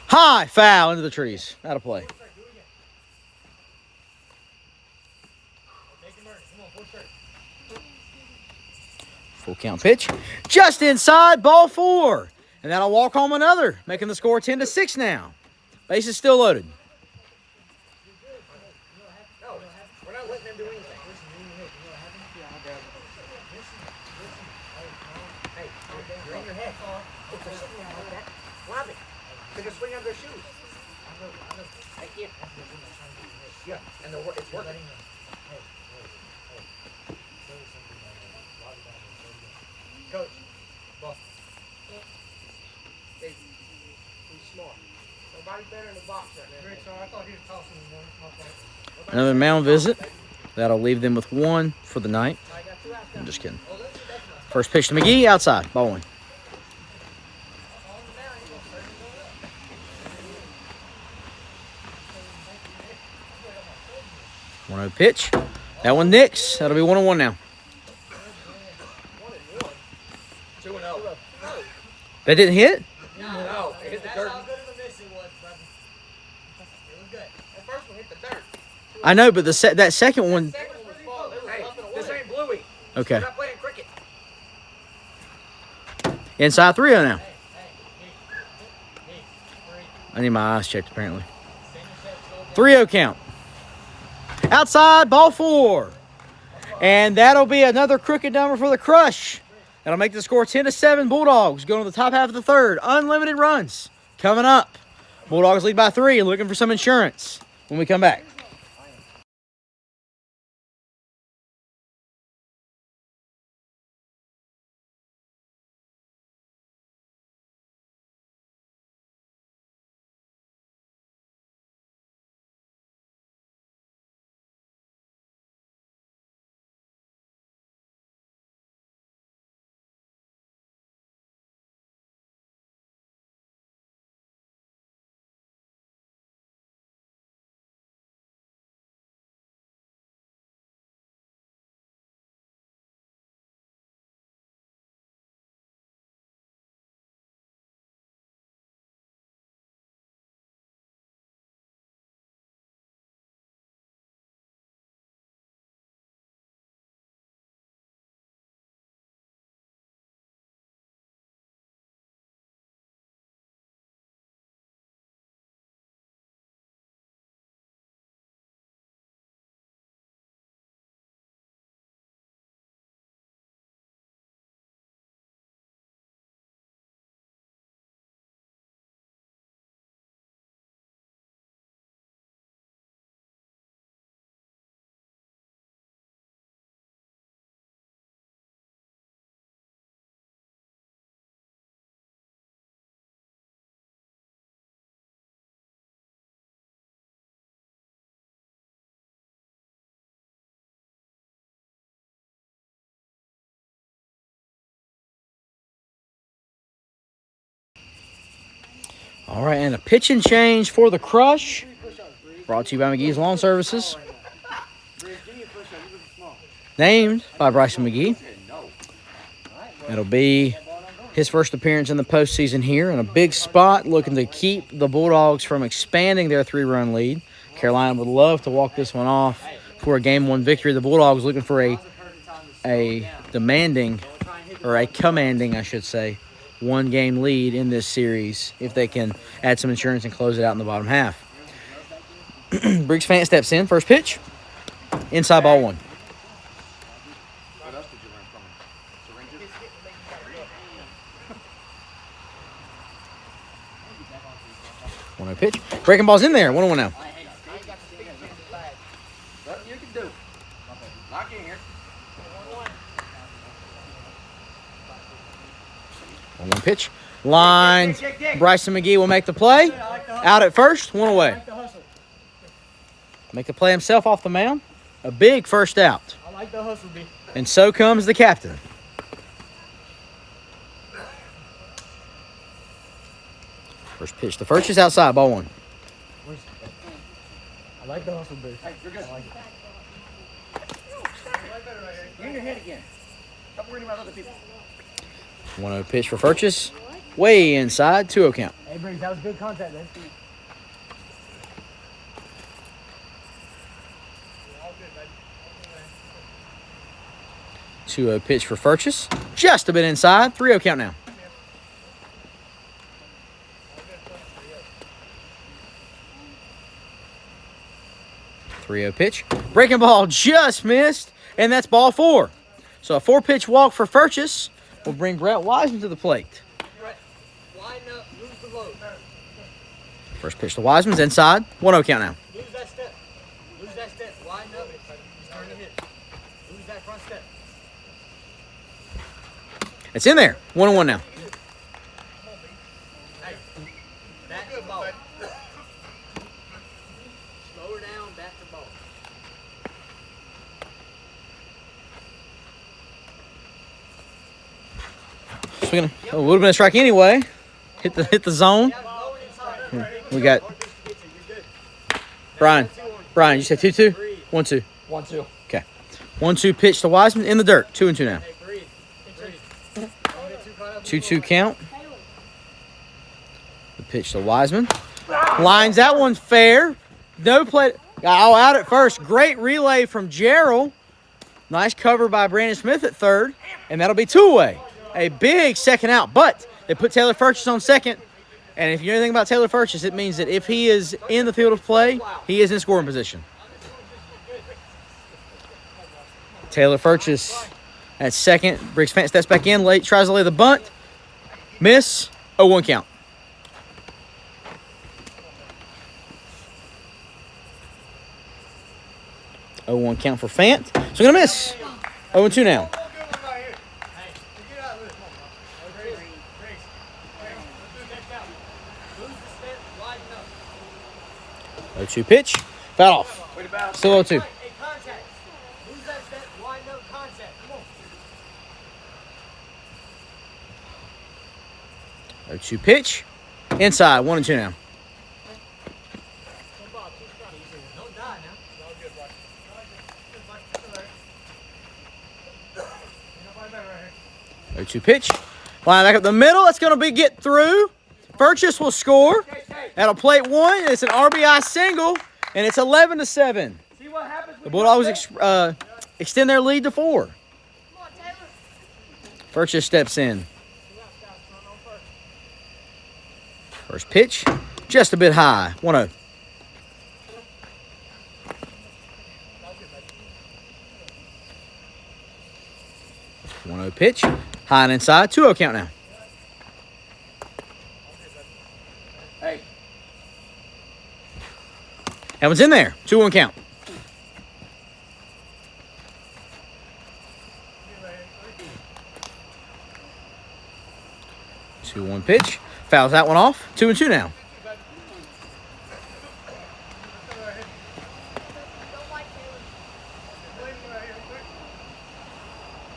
High foul into the trees. Out of play. Full count pitch. Just inside, ball 4. And that'll walk home another, making the score 10-6 now. Bases still loaded. We're not letting them do anything. Hey, you're in your head. If they're sitting there like that, lob it. They're going to swing on their shoes. I can't. Yeah, and it's working. Coach, ball. Hey, he's smart. Nobody better in the box right now. Great, sorry. I thought he was tossing one. Another mound visit. That'll leave them with 1 for the night. I'm just kidding. First pitch to McGee, outside. Ball 1. 1-0 pitch. That one nicks. That'll be 1-1 now. 2-0. That didn't hit? No, it hit the dirt. First one hit the dirt. I know, but that second one. Hey, this ain't Bluey. Okay. We're not playing cricket. Inside 3-0 now. I need my eyes checked, apparently. 3-0 count. Outside, ball 4. And that'll be another crooked number for the Crush. That'll make the score 10-7. Bulldogs going to the top half of the third. Unlimited runs coming up. Bulldogs lead by 3 and looking for some insurance when we come back. All right, and a pitch and change for the Crush. Brought to you by McGee's Lawn Services. Named by Bryson McGee. It'll be his first appearance in the postseason here in a big spot, looking to keep the Bulldogs from expanding their 3-run lead. Carolina would love to walk this one off for a Game 1 victory. The Bulldogs looking for a demanding, or a commanding, I should say, 1-game lead in this series if they can add some insurance and close it out in the bottom half. Briggs Fant steps in. First pitch. Inside ball 1. One pitch. Breaking ball's in there. 1-1 now. Nothing you can do. Lock in here. 1-1 pitch. Line. Bryson McGee will make the play. Out at first, one away. Make the play himself off the mound. A big first out. I like the hustle, B. And so comes the captain. First pitch to first is outside, ball one. I like the hustle, B. Hey, you're good. I like it. You're in your head again. Stop worrying about other people. 1-0 pitch for Furchess. Way inside, 2-0 count. Hey, Briggs, that was good contact, man. 2-0 pitch for Furchess. Just a bit inside, 3-0 count now. Pitch. Breaking ball just missed, and that's ball 4. So a 4-pitch walk for Furchess will bring Brett Wiseman to the plate. Widen up, lose the load. First pitch to Wiseman's inside, 1-0 count now. Lose that step. Lose that step. Widen up. Just turn the hit. Lose that front step. It's in there, 1-1 now. Hey, back to ball. Slow her down, back to ball. Swinging a little bit of strike anyway. Hit the zone. We got Brian. Brian, you said 2-2? 1-2. 1-2. Okay. 1-2 pitch to Wiseman in the dirt. 2-2 now. Hey, breathe. Breathe. Don't get too caught up. 2-2 count. The pitch to Wiseman. Lines that one fair. No play. Oh, out at first. Great relay from Gerald. Nice cover by Brandon Smith at third. And that'll be 2 away. A big second out. But they put Taylor Furchess on second. And if you know anything about Taylor Furchess, it means that if he is in the field of play, he is in scoring position. Taylor Furchess at second. Briggs Fant steps back in late. Tries to lay the bunt. Miss. 0-1 count. 0-1 count for Fant. So going to miss. 0-2 now. 0-2 pitch. Foul off. Still 0-2. Hey, contact. Lose that step. Widen up, contact. Come on. 0-2 pitch. Inside. 1-2 now. Don't die now. 0-2 pitch. Line back up the middle. That's going to be get through. Furchess will score. That'll plate one. It's an RBI single, and it's 11-7. See what happens The Bulldogs extend their lead to 4. Furchess steps in. First pitch, just a bit high. 1-0. Pitch, high and inside. 2-0 count now. Hey. That one's in there. 2-1 count. Two 2-1 pitch. Fouls that one off. 2-2 now.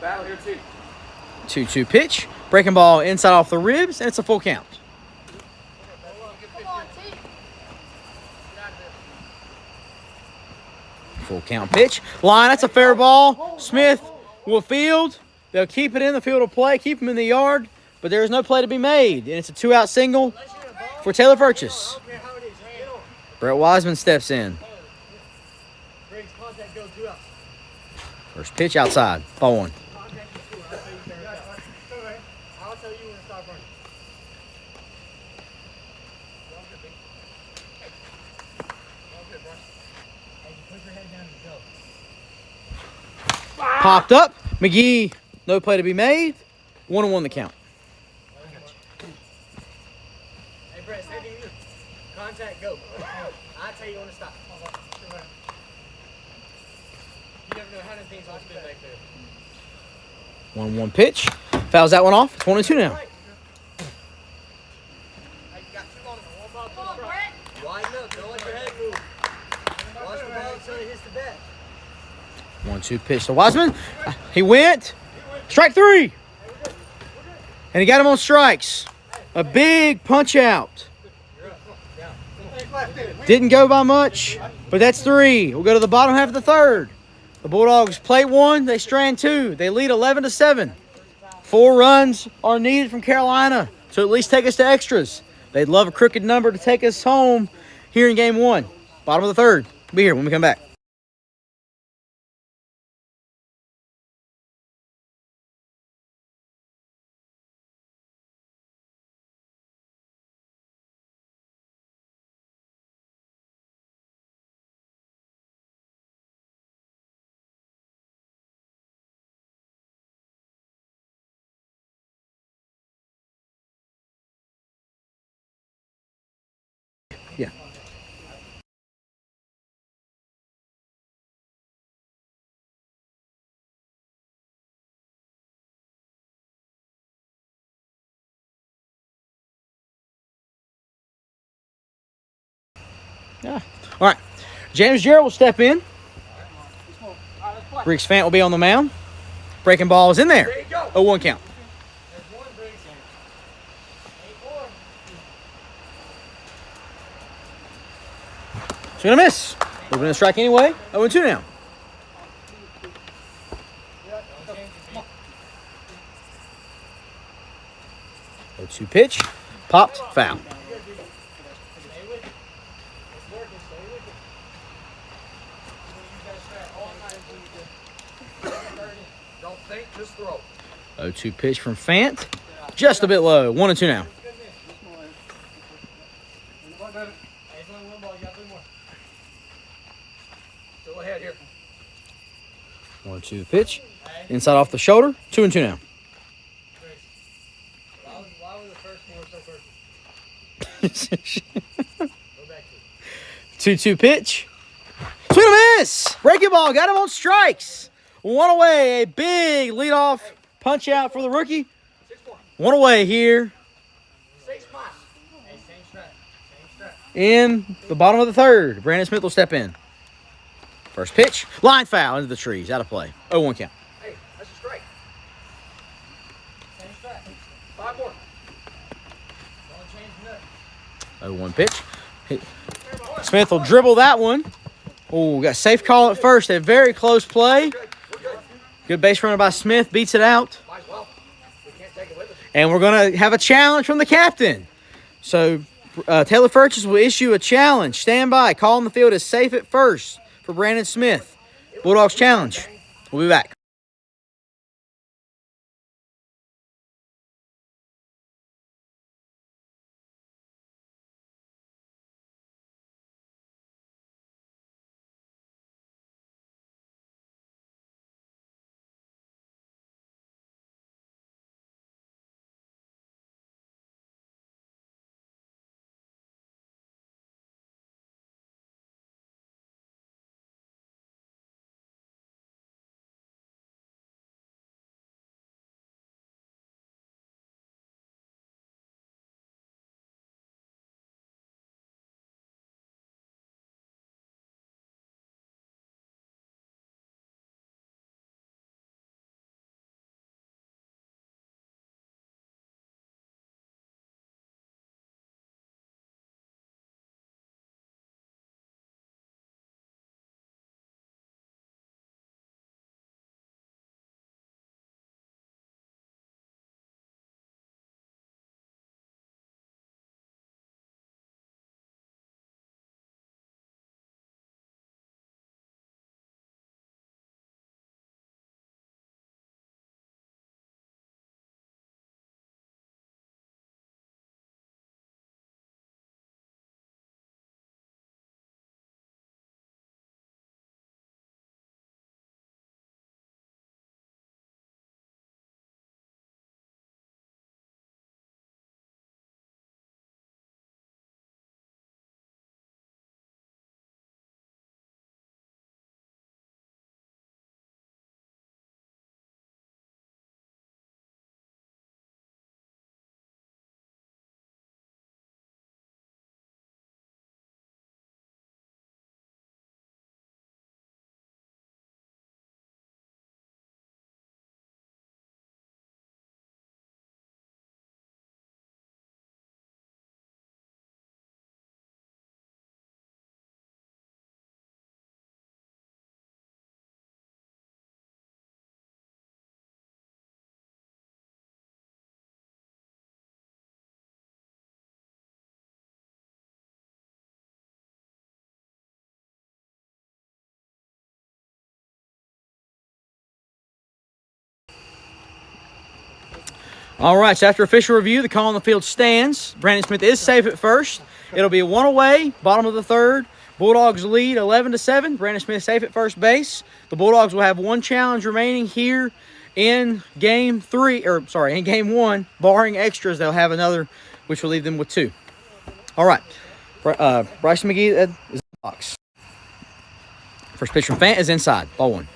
Battle here, too. 2-2 pitch. Breaking ball inside off the ribs, and it's a full count. Full count pitch. Line, that's a fair ball. Smith will field. They'll keep it in the field of play, keep him in the yard, but there is no play to be made, and it's a 2-out single for Taylor Furchess. Brett Wiseman steps in. First pitch outside. Ball 1. I'll tell you when to stop running. Popped up. McGee, no play to be made. 1-1 the count. Hey, Brett, same thing you. Contact, go. I'll tell you when to stop. You never know how many things will spin back there. 1-1 pitch. Fouls that one off. It's 1-2 now. 1-2 pitch to Wiseman. He went. Strike 3. And he got him on strikes. A big punch out. Didn't go by much, but that's 3. We'll go to the bottom half of the third. The Bulldogs plate 1, they strand 2. They lead 11-7. 4 runs are needed from Carolina to at least take us to extras. They'd love a crooked number to take us home here in game 1. Bottom of the third. Be here when we come back. Yeah. Yeah. All right. James Jarrett will step in. Briggs Fant will be on the mound. Breaking ball is in there. 0-1 count. It's going to miss. We're going to strike anyway. 0-2 now. 0-2 pitch. Popped. Foul. Don't think, just throw. 0-2 pitch from Fant. Just a bit low. 1-2 now. Still ahead here. 1-2 pitch. Inside off the shoulder. 2-2 now. Why was the first one so perfect? Go back to it. 2-2 pitch. Swing and a miss. Breaking ball. Got him on strikes. 1 away. A big leadoff punch out for the rookie. 1 away here Hey, same strike. in the bottom of the third. Brandon Smith will step in. First pitch. Line foul into the trees. Out of play. 0-1 count. Hey, that's a strike. Same strike. 5 more. Don't change nothing. 0-1 pitch. Smith will dribble that one. Oh, got a safe call at first. A very close play. Good base runner by Smith. Beats it out. Might as well. We can't take it with us. And we're going to have a challenge from the captain. So Taylor Furches will issue a challenge. Stand by. Call in the field is safe at first for Brandon Smith. Bulldogs challenge. We'll be back. All right, so after official review, the call on the field stands. Brandon Smith is safe at first. It'll be 1 away, bottom of the third. Bulldogs lead 11-7. Brandon Smith safe at first base. The Bulldogs will have one challenge remaining here in game one. Barring extras, they'll have another, which will leave them with 2. All right, Bryson McGee is in the box. First pitch from Fant is inside, ball 1.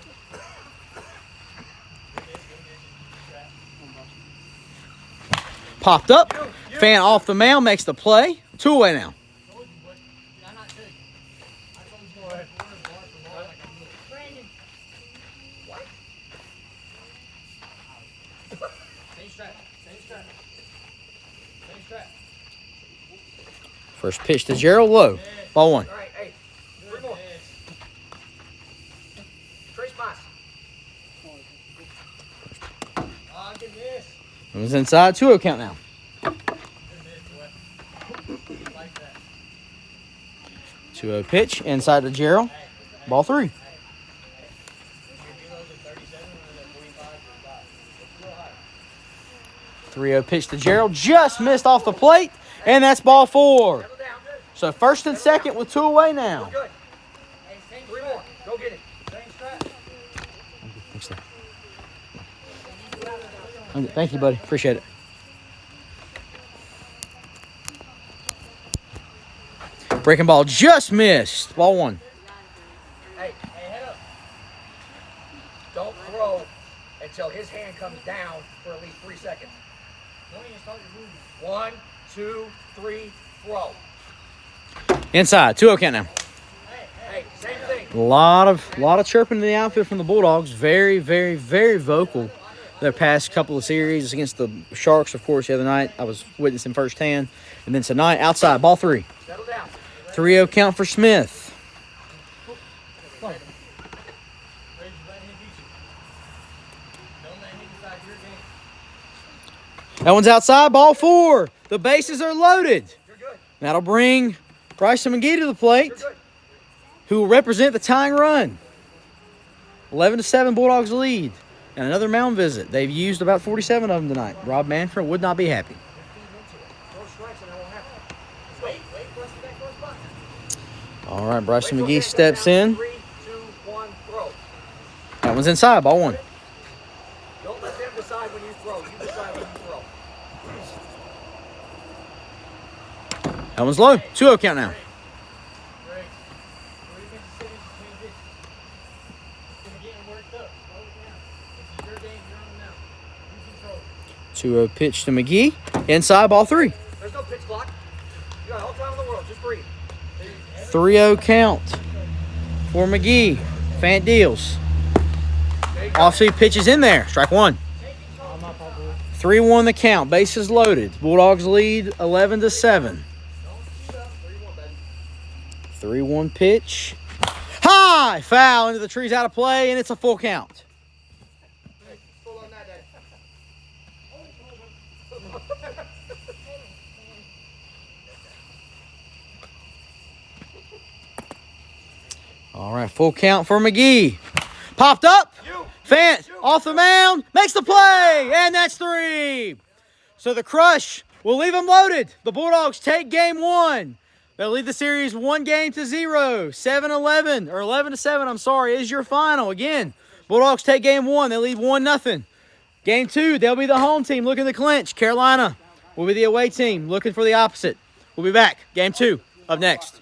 Popped up. Fant off the mound, makes the play. 2 away now. First pitch to Gerald, low. Ball 1. All right, hey, 3 more. Trace pass. It was inside, 2-0 count now. 2-0 pitch, inside to Gerald. Ball 3. Three-0 pitch to Gerald, just missed off the plate, and that's ball 4. So first and second with 2 away now. Good. 3 more. Go get it. Thank you, buddy. Appreciate it. Breaking ball just missed. Ball 1. Hey, head up. Don't throw until his hand comes down for at least 3 seconds. 1, 2, 3, throw. Inside, 2-0 count now. Hey, same thing. A lot of chirping in the outfield from the Bulldogs. Very, very, very vocal their past couple of series against the Sharks, of course, the other night. I was witnessing firsthand. And then tonight, outside, ball 3. Settle down. 3-0 count for Smith. That one's outside, ball 4. The bases are loaded. You're good. That'll bring Bryson McGee to the plate, You're good. who will represent the tying run. 11-7 Bulldogs lead. And another mound visit. They've used about 47 of them tonight. Rob Manfred would not be happy. Throw strikes and that won't happen. Wait for us to back first spot. All right, Bryson Wait till McGee hit, steps down. in. 3, 2, 1, throw. That one's inside, ball 1. Don't let them decide when you throw. You decide when you throw. That one's low. 2-0 count now. 2-0 pitch to McGee. Inside, ball 3. There's no pitch clock. You got all the time in the world. Just breathe. 3-0 count for McGee. Fant deals. Off-speed pitches in there. Strike 1. 3-1 the count. Bases loaded. Bulldogs lead 11-7. 3-1 pitch. High! Foul into the trees, out of play, and it's a full count. All right, full count for McGee. Popped up. Fant off the mound, makes the play, and that's 3. So the crush will leave them loaded. The Bulldogs take game 1. They'll lead the series 1-0. 7-11, or 11-7, I'm sorry, is your final. Again, Bulldogs take game 1. They lead 1-0. Game 2, they'll be the home team looking to clinch. Carolina will be the away team looking for the opposite. We'll be back. Game 2 up next.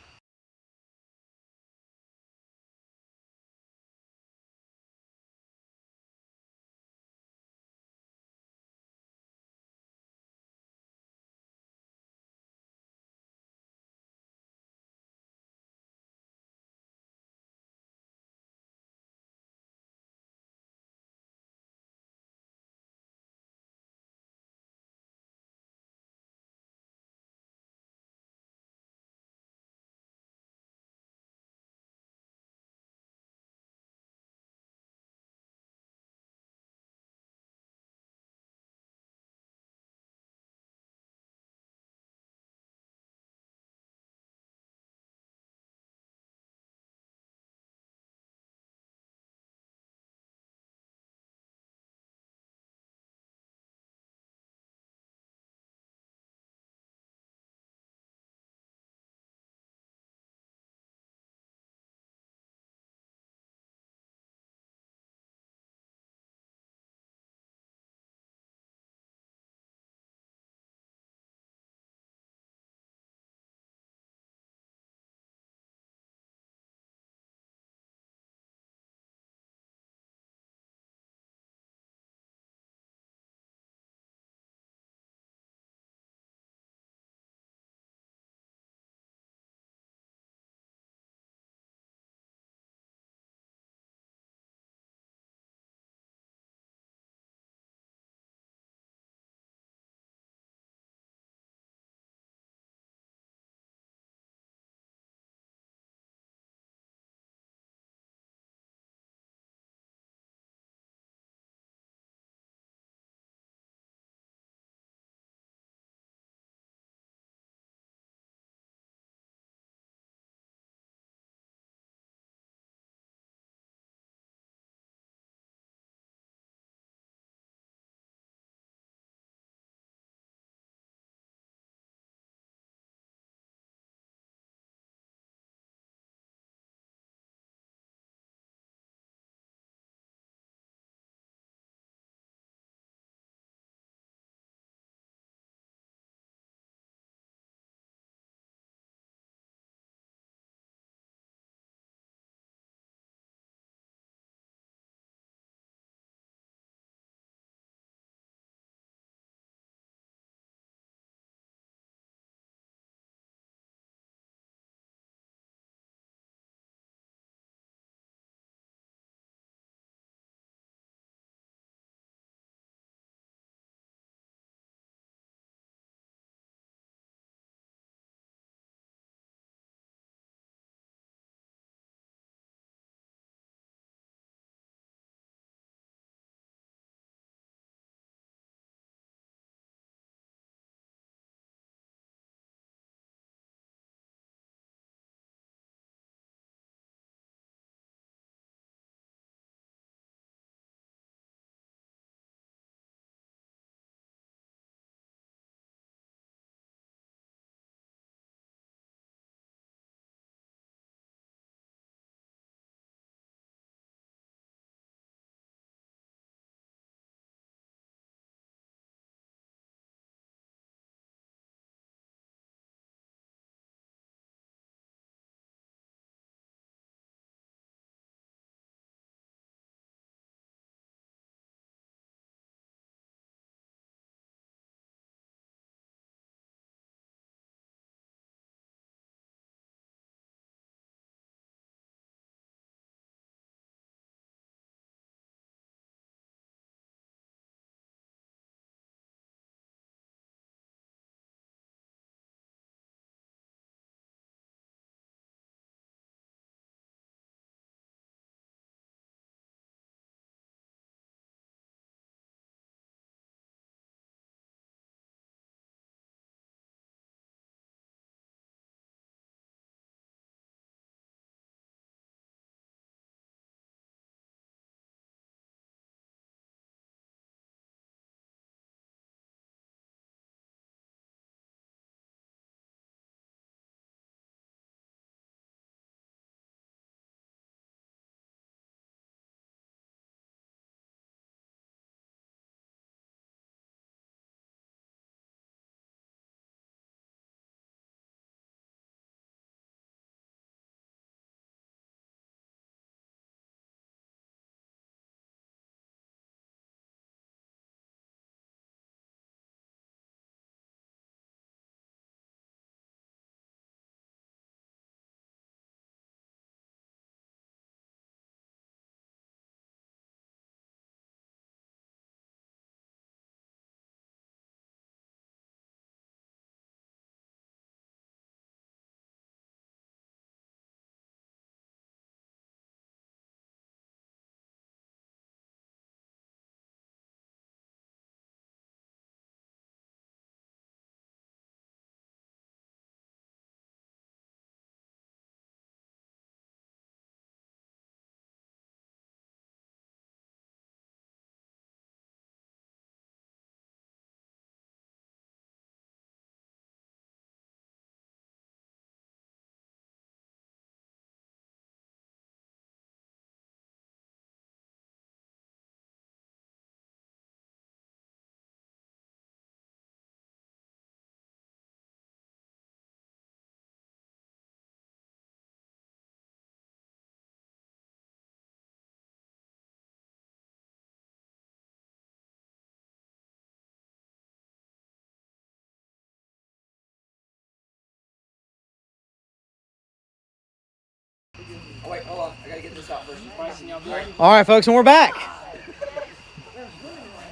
All right, folks, and we're back.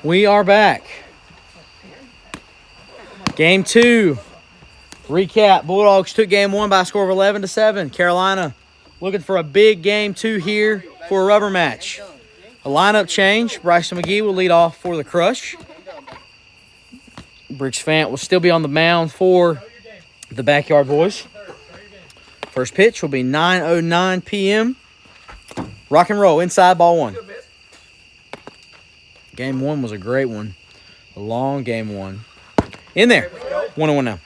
We are back. Game 2. Recap. Bulldogs took game 1 by a score of 11-7. Carolina looking for a big game 2 here for a rubber match. A lineup change. Bryson McGee will lead off for the Crush. Briggs Fant will still be on the mound for the Backyard Boys. First pitch will be 9:09 p.m. Rock and roll. Inside, ball 1. Game 1 was a great one. A long game 1. In there. 1-1 now.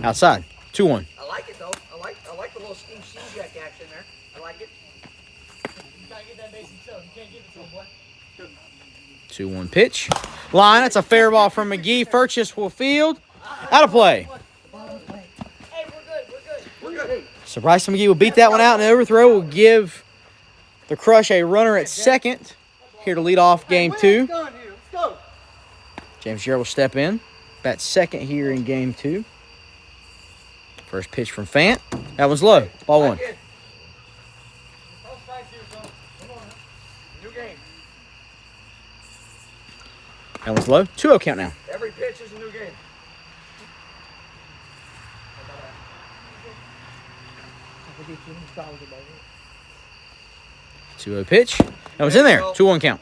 Outside. 2-1. I like it though. I like the little Steve Cejak action there. I like it. You gotta get that base himself. You can't give it to him, boy. 2-1 pitch. Line. That's a fair ball from McGee. Furchess will field. Out of play. Hey, we're good. So Bryson McGee will beat that one out, and the overthrow will give the Crush a runner at second here to lead off game 2. James Jarrett will step in. Bat second here in game 2. First pitch from Fant. That one's low. Ball 1. New game. That one's low. 2-0 count now. Every pitch is a new game. 2-0 pitch. That one's in there. 2-1 count.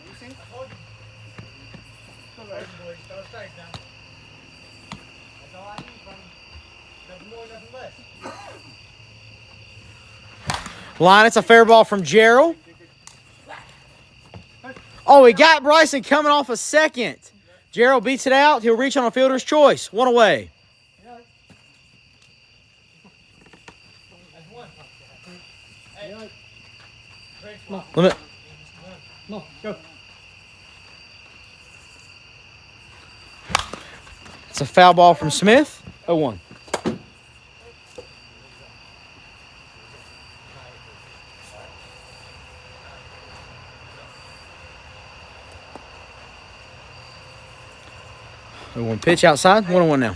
Line, it's a fair ball from Gerald. Oh, he got Bryson coming off a second. Gerald beats it out. He'll reach on a fielder's choice. 1 away. Limit. It's a foul ball from Smith. 0-1. One pitch outside. 1-1 now.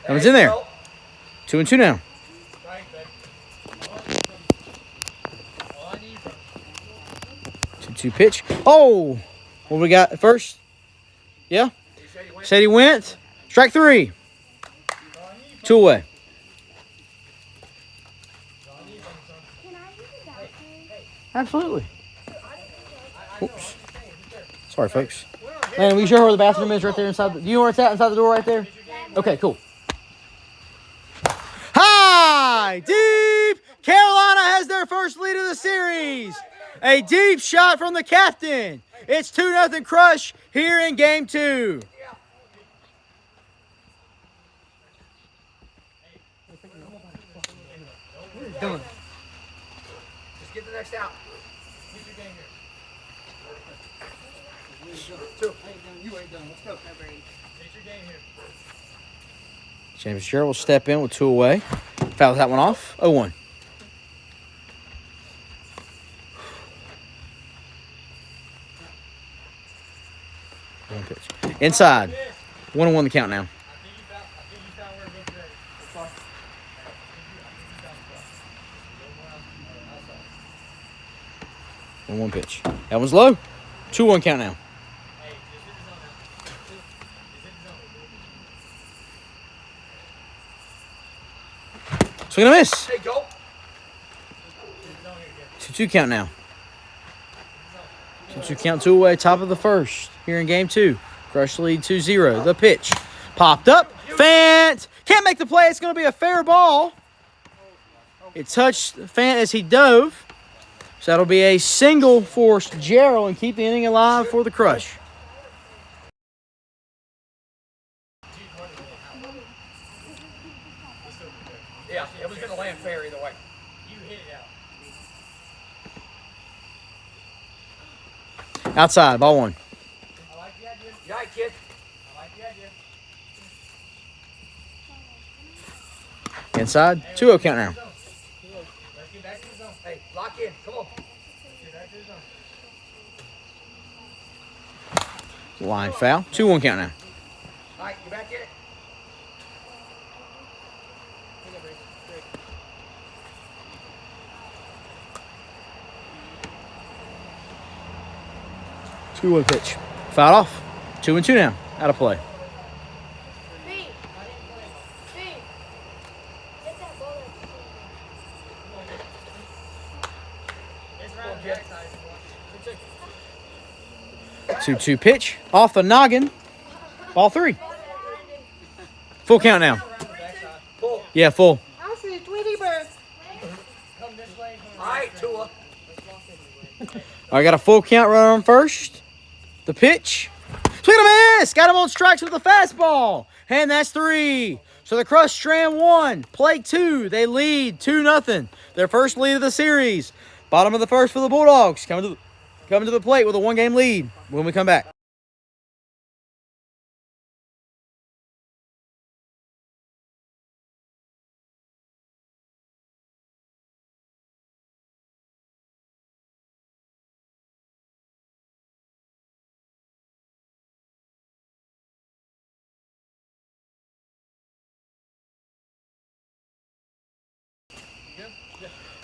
That one's in there. 2-2 now. 2-2 pitch. Oh! What we got at first? Yeah? Said he went. Strike 3. 2 away. Absolutely. Oops. Sorry, folks. Man, will you show her where the bathroom is right there inside? Do you know where it's at inside the door right there? Okay, cool. High, deep. Carolina has their first lead of the series. A deep shot from the captain. It's 2-0 Crush here in game 2. Done. Just get the next out. You ain't done. Let's go. James Jarrett will step in with 2 away. Fouls that one off. 0-1. One pitch. Inside. 1-1 the count now. 1-1 pitch. That one's low. 2-1 count now. Swing and a miss. Hey, go. 2-2 count now. 2-2 count, 2 away, top of the first here in game 2. Crush lead 2-0. The pitch popped up. Fant can't make the play. It's going to be a fair ball. It touched Fant as he dove. So that'll be a single for Gerald and keep the inning alive for the Crush. Yeah, it was going to land fair either way. You hit it out. Outside, ball 1. I like the idea. Yeah, kid. I like the idea. Inside, 2-0 count now. Let's get back to the zone. Hey, lock in. Come on. Let's get back to the zone. Line foul. 2-1 count now. All right, you back in it. 2-1 pitch. Fouled off. 2-2 now. Out of play. Two pitch off the noggin. Ball 3. Full count now. Yeah, full. I see Tweety Bird. All right, Tua. I got a full count right on first. The pitch. Swing and a miss. Got him on strikes with the fastball. And that's 3. So the Crush strand 1. Plate 2. They lead 2-0. Their first lead of the series. Bottom of the first for the Bulldogs. Coming to the plate with a 1-game lead when we come back.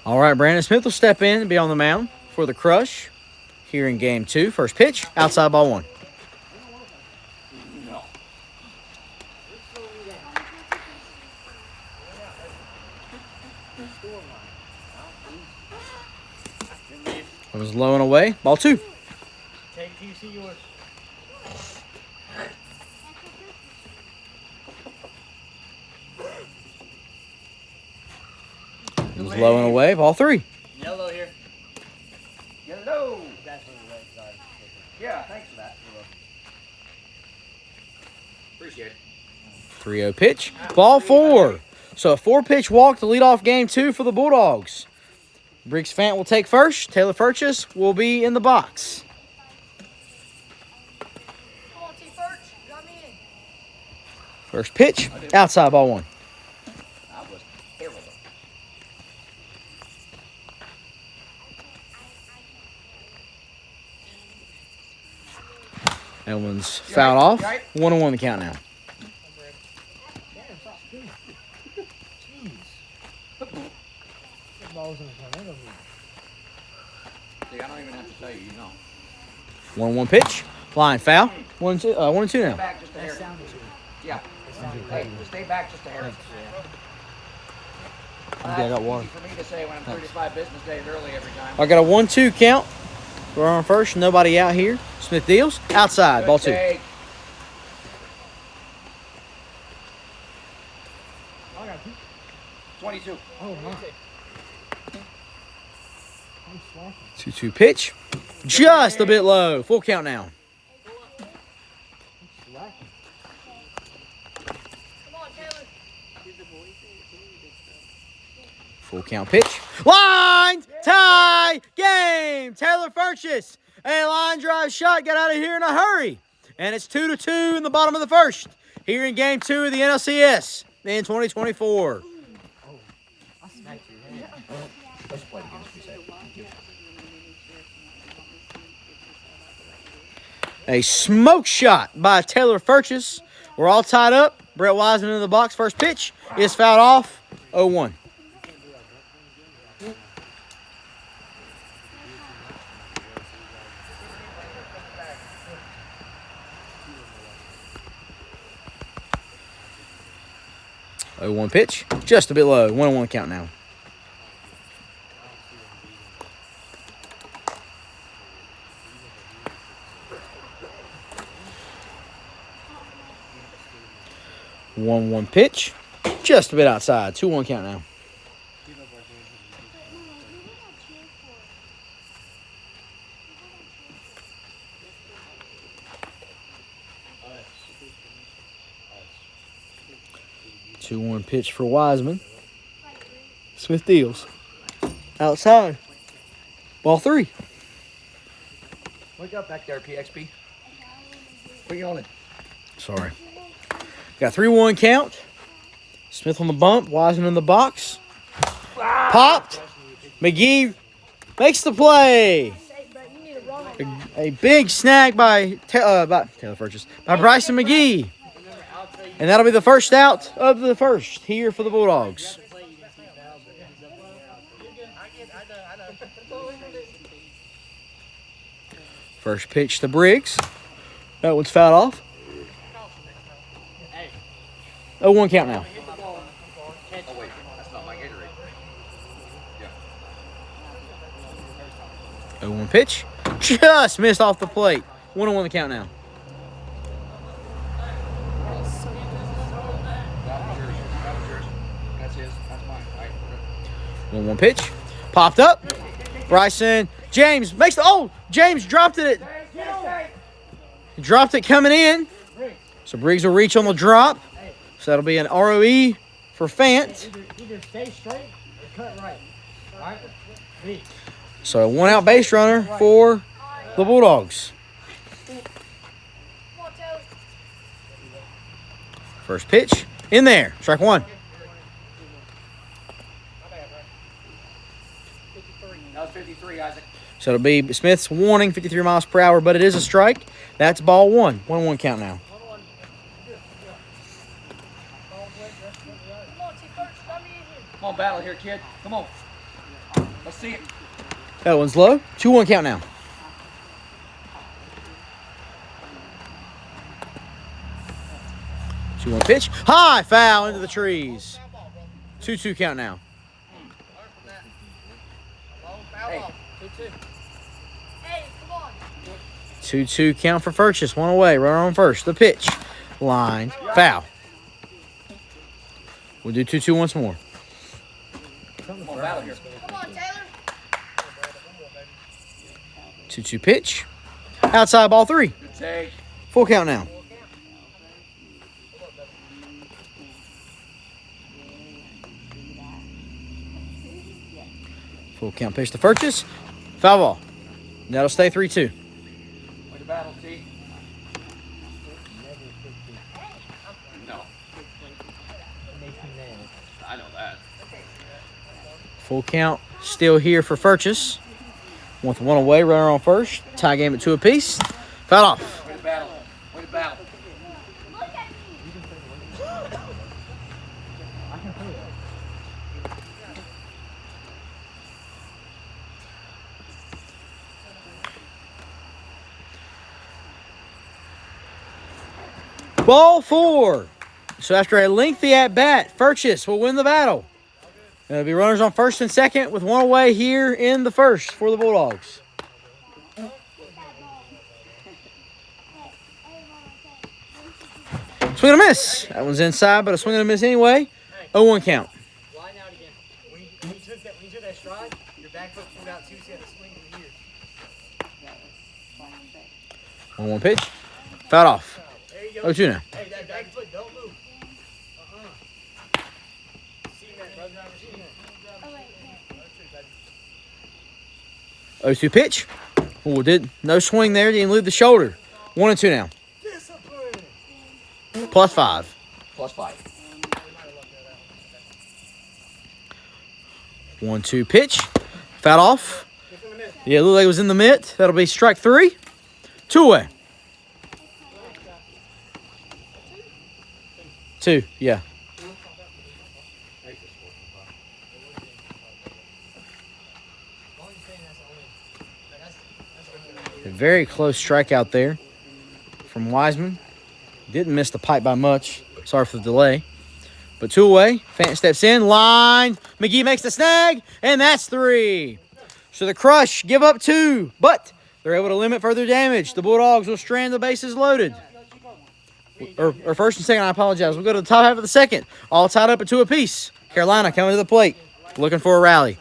All right, Brandon Smith will step in and be on the mound for the Crush here in game 2. First pitch, outside ball 1. It was low and away. Ball 2. Take TC yours. It was low and away. Ball 3. Yellow here. Hello. That's on the right side. Yeah, thanks for that. Appreciate it. 3-0 pitch. Ball 4. So a 4-pitch walk to lead off game 2 for the Bulldogs. Briggs Fant will take first. Taylor Furchess will be in the box. First pitch, outside ball 1. That was terrible. That one's fouled off. 1-1 the count now. See, I don't even have to tell you, you know. 1-1 pitch. Line foul. 1-2 now. Back just a hair. Yeah. Hey, just stay back just a hair. I got one. For me to say when I'm 35 business days early every time. I got a 1-2 count. We're on first. Nobody out here. Smith deals. Outside. Good Ball 2. take. I got 22. Oh, my. 2-2 pitch. Just a bit low. Full count now. Full count pitch. Line, tie, game. Taylor Furchess. A line drive shot. Got out of here in a hurry. And it's 2-2 in the bottom of the first. Here in game 2 of the NLCS in 2024. Let's play against me, say. A smoke shot by Taylor Furchess. We're all tied up. Brett Wiseman in the box. First pitch is fouled off. 0-1. One pitch, just a bit low. 1-1 count now. One pitch, just a bit outside. 2-1 count now. One pitch for Wiseman. Smith deals. Outside. Ball 3. Wake up back there, PXP. What are you on? Sorry. Got 3-1 count. Smith on the bump. Wiseman in the box. Popped. McGee makes the play. A big snag by Taylor Furchess, by Bryson McGee. And that'll be the first out of the first here for the Bulldogs. First pitch to Briggs. That one's fouled off. 0-1 count now. Oh wait, that's not my Gatorade. Yeah. 0-1 pitch. Just missed off the plate. 1-1 the count now. That was yours. That was yours. That's his. That's mine. All right. 1-1 pitch. Popped up. Bryson. James makes the. James dropped it. He dropped it coming in. So Briggs will reach on the drop. So that'll be an ROE for Fant. Either stay straight or cut right. All right? B. So a 1-out base runner for the Bulldogs. First pitch in there. Strike one. That was 53, Isaac. So it'll be Smith's warning, 53 miles per hour, but it is a strike. That's ball one. 1-1 count now. Come on, battle here, kid. Come on. Let's see it. That one's low. 2-1 count now. Two-one pitch. High foul into the trees. 2-2 count now. Hey. 2-2 count for Furchess. One away. Runner on first. The pitch. Line. Foul. We'll do 2-2 once more. Come on, battle here. 2-2 pitch. Outside ball three. Good take. Full count now. Full count pitch to Furchess. Foul ball. That'll stay 3-2. Way to battle, T. No. I know that. Full count still here for Furchess. With one away, runner on first. Tie game at 2 apiece. Foul off. Way to battle. Way to battle. Ball four. So after a lengthy at-bat, Furchess will win the battle. It'll be runners on first and second with one away here in the first for the Bulldogs. Swing and a miss. That one's inside, but a swing and a miss anyway. 0-1 count. Line out again. When you took that stride, your back foot pulled out too, so you had to swing from here. 1-1 pitch. Fouled off. There you go. 0-2 now. Hey, that back foot, don't move. Cement, brother. Cement. 0-2 pitch. No swing there. Didn't leave the shoulder. 1-2 now. Discipline. +5. +5. 1-2 pitch. Fouled off. Yeah, it looked like it was in the mitt. That'll be strike three. 2 away. 2, yeah. A very close strikeout there from Wiseman. Didn't miss the pipe by much. Sorry for the delay. But 2 away. Fant steps in. Line. McGee makes the snag. And that's 3. So the Crush give up 2. But they're able to limit further damage. The Bulldogs will strand the bases loaded. Or first and second, I apologize. We'll go to the top half of the second. All tied up at 2 apiece. Carolina coming to the plate. Looking for a rally.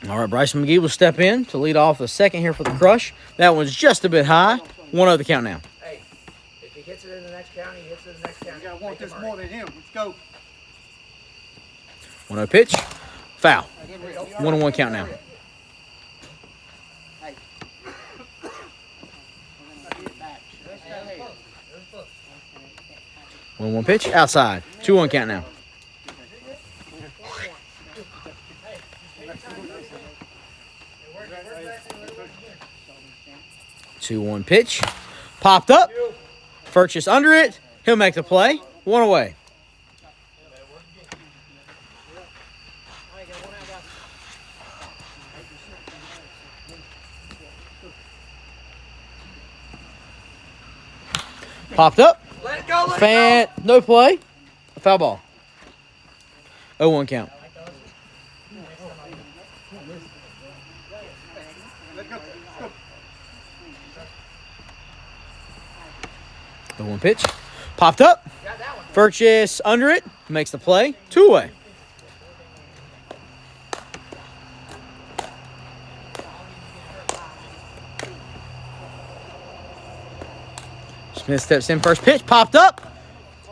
All right, Bryson McGee will step in to lead off the second here for the Crush. That one's just a bit high. 1-0 the count now. Hey, if he hits it in the next count, he hits it in the next count. You gotta want this more than him. Let's go. 1-0 pitch. Foul. 1-1 count now. 1-1 pitch. Outside. 2-1 count now. 2-1 pitch. Popped up. Furchess under it. He'll make the play. 1 away. Popped up. Let it go, let Fan. No play. A foul ball. 0-1 count. The 1 pitch. Popped up. Furchess under it. Makes the play. 2 away. Smith steps in first pitch. Popped up.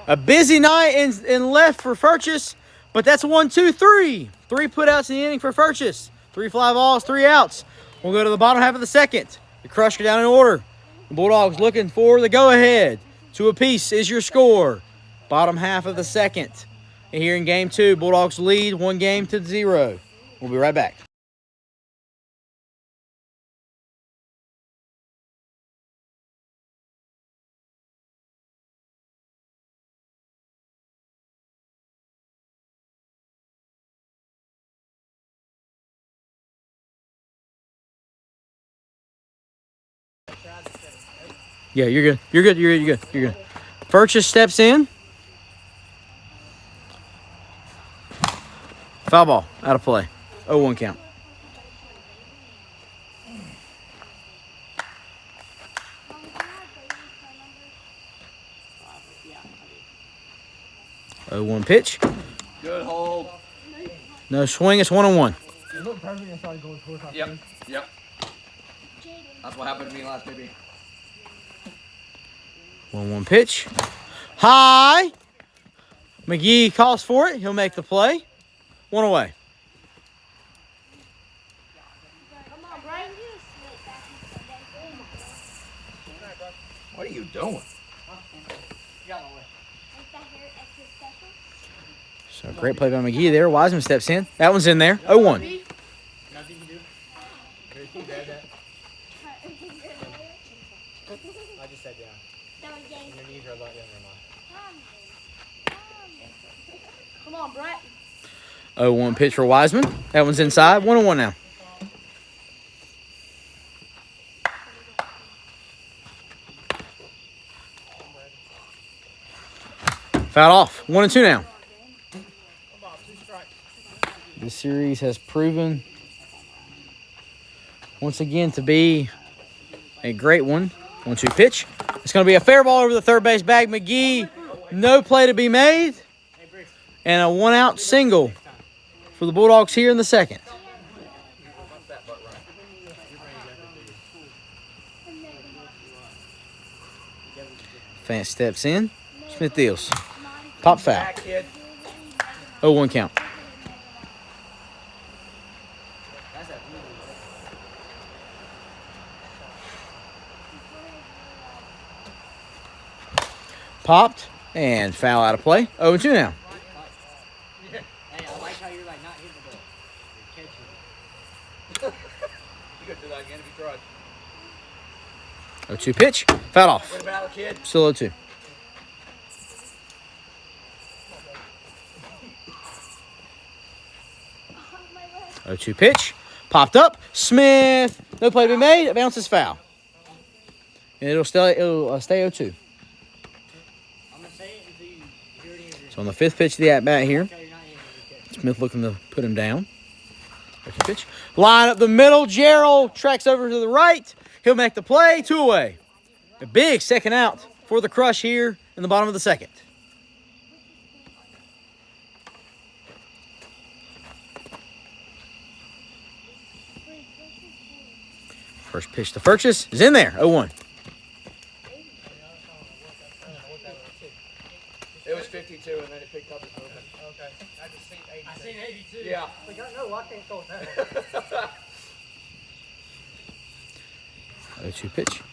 A busy night in left for Furchess. But that's 1, 2, 3. 3 putouts in the inning for Furchess. 3 fly balls, 3 outs. We'll go to the bottom half of the second. The Crush go down in order. The Bulldogs looking for the go-ahead. 2 apiece is your score. Bottom half of the second. And here in game 2, Bulldogs lead 1-0. We'll be right back. Yeah, you're good. You're good. You're good. You're good. You're good. Furchess steps in. Foul ball. Out of play. 0-1 count. Oh, 1 pitch. Good hold. No swing. It's 1-1. Yep. That's what happened to me last baby. 1-1 pitch. High. McGee calls for it. He'll make the play. 1 away. What are you doing? So great play by McGee there. Wiseman steps in. That one's in there. 0-1. I just sat down. Your knees are a lot younger than mine. Come on, Brett. 0-1 pitch for Wiseman. That one's inside. 1-1 now. Fouled off. 1-2 now. This series has proven once again to be a great one. 1-2 pitch. It's going to be a fair ball over the third base bag. McGee, no play to be made. And a 1-out single for the Bulldogs here in the second. Fant steps in. Smith deals. Pop foul. 0-1 count. Popped and foul out of play. 0-2 now. Hey, I like how you're like not hitting the ball. You're catching it. You could do that again if you tried. 0-2 pitch. Fouled off. Good battle, kid. Still 0-2. My leg. 0-2 pitch. Popped up. Smith. No play to be made. It bounces foul. And it'll stay 0-2. I'm gonna say it until you hear it in your So on the 5th pitch of the at-bat here, how you're not hitting it. Smith looking to put him down. 0-2 pitch. Line up the middle. Gerald tracks over to the right. He'll make the play. 2 away. A big second out for the Crush here in the bottom of the second. First pitch to Furchess is in there. 0-1. It was 52, and then it picked up his movement. Okay. I seen 82. Yeah. Like, no, I can't throw it that way. 0-2 pitch.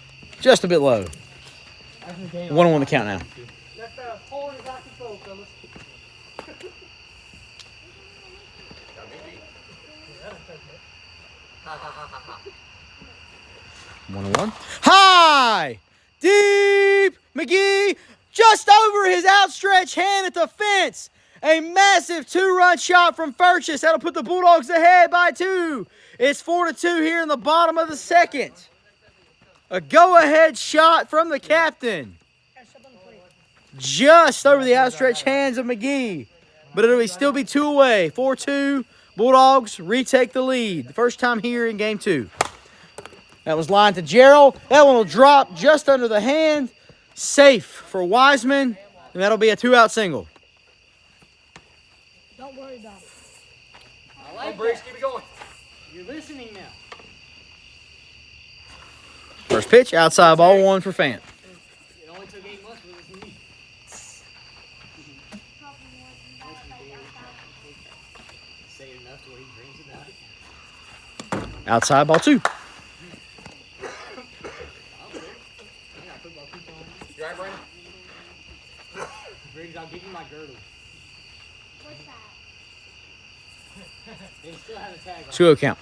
Just a bit low. 1-1 the count now. That horn is out of control, fellas. 1-1. High! Deep! McGee just over his outstretched hand at the fence. A massive 2-run shot from Furchess. That'll put the Bulldogs ahead by 2. It's 4-2 here in the bottom of the second. A go-ahead shot from the captain. Just over the outstretched hands of McGee. But it'll still be 2 away. 4-2. Bulldogs retake the lead. The first time here in game 2. That was lined to Gerald. That one will drop just under the hand. Safe for Wiseman. And that'll be a 2-out single. Don't worry about it. I like Briggs, keep it going. You're listening now. First pitch, outside ball 1 for Fant. It only took 8 months, but it was me. Say enough to where he dreams about it. Outside ball 2. You all right, Brandon? Briggs, I'll give you my girdle. What's that? It still has a tag on it. 2-0 count.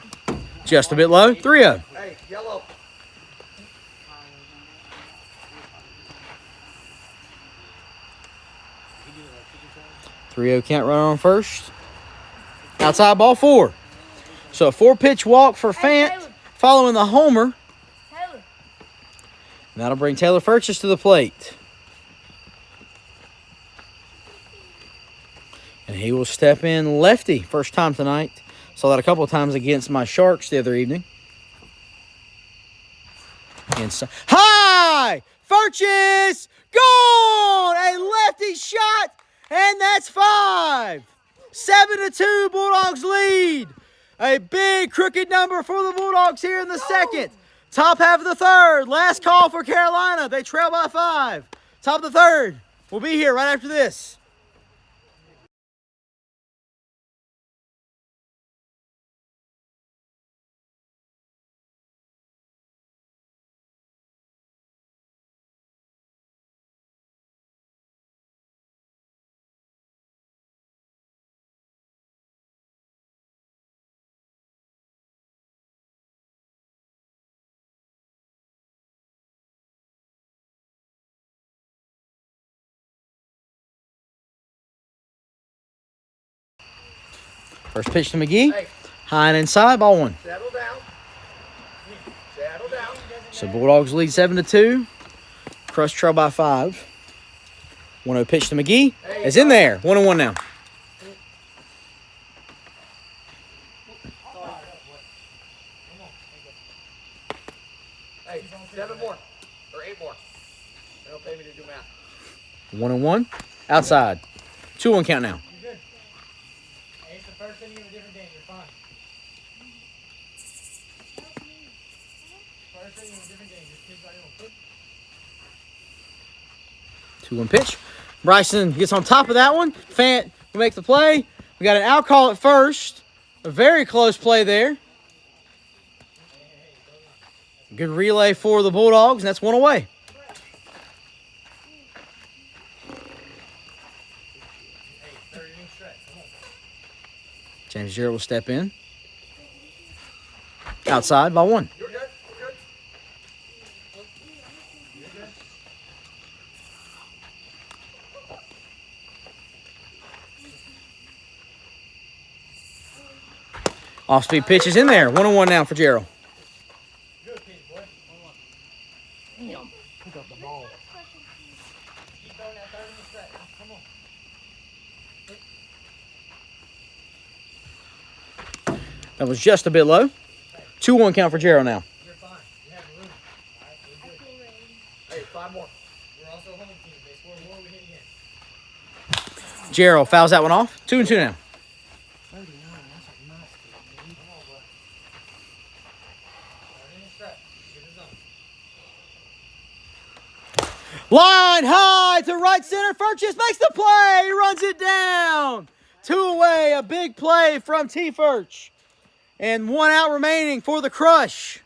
Just a bit low. 3-0. Hey, yellow. 3-0 count runner on first. Outside ball 4. So a 4-pitch walk for Fant following the homer. Taylor. And that'll bring Taylor Furchess to the plate. And he will step in lefty. First time tonight. Saw that a couple of times against my Sharks the other evening. High! Furchess! Gone! A lefty shot! And that's 5. 7-2 Bulldogs lead. A big crooked number for the Bulldogs here in the second. Top half of the third. Last call for Carolina. They trail by 5. Top of the third. We'll be here right after this. First pitch to McGee. Hey. High and inside, ball 1. Settle down. Settle down. So Bulldogs lead 7-2. Crush trail by 5. 1-0 pitch to McGee. It's in there. 1-1 now. Hey, 7 more. Or 8 more. They don't pay me to do math. 1-1. Outside. 2-1 count now. You're good. Hey, it's the first inning of a different game. You're fine. First inning of a different game. Just kids right on. 2-1 pitch. Bryson gets on top of that one. Fant will make the play. We got an out call at first. A very close play there. Good relay for the Bulldogs, and that's 1 away. James Jarrett will step in. Outside by 1. You're good. You're good. Off-speed pitch is in there. 1-1 now for Gerald. Good pitch, boy. Damn. Pick up the ball. Keep throwing that third in the stretch. Come on. That was just a bit low. 2-1 count for Gerald now. You're fine. You have room. All right, we're good. Hey, 5 more. We're also home team. They score more, we hit again. Gerald fouls that one off. 2-2 now. 39, that's a nice pitch, dude. Come on, bro. Third in the stretch. Line high to right center. Furchess makes the play. He runs it down. 2 away. A big play from T. Furch. And 1 out remaining for the Crush.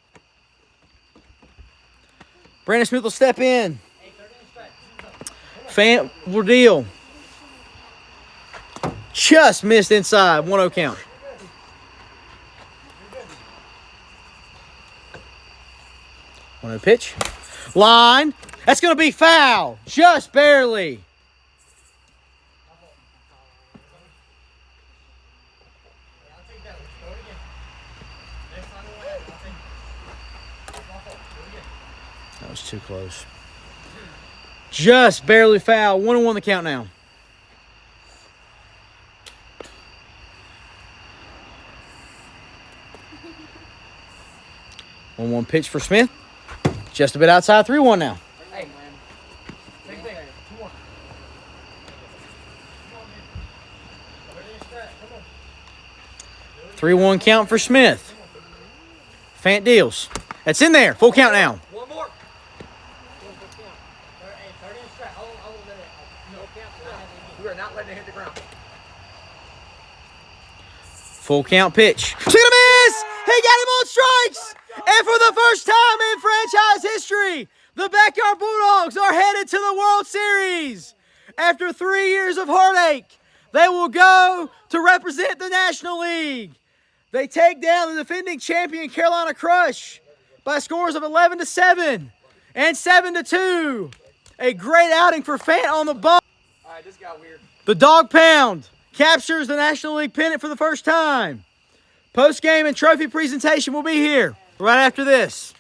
Brandon Smith will step in. Fant will deal. Just missed inside. 1-0 count. On a pitch. Line. That's going to be foul. Just barely. That was too close. Just barely foul. 1-1 the count now. 1-1 pitch for Smith. Just a bit outside. 3-1 now. Hey, man. Big thing. 2-1. 3-1 count for Smith. Fant deals. That's in there. Full count now. One more. 30 in strike. I won't let it. No count. We are not letting it hit the ground. Full count pitch. Swing and a miss! He got him on strikes! And for the first time in franchise history, the Backyard Bulldogs are headed to the World Series. After 3 years of heartache, they will go to represent the National League. They take down the defending champion Carolina Crush by scores of 11-7 and 7-2. A great outing for Fant on the ball. All right, this got weird. The Dog Pound captures the National League pennant for the first time. Post-game and trophy presentation will be here right after this.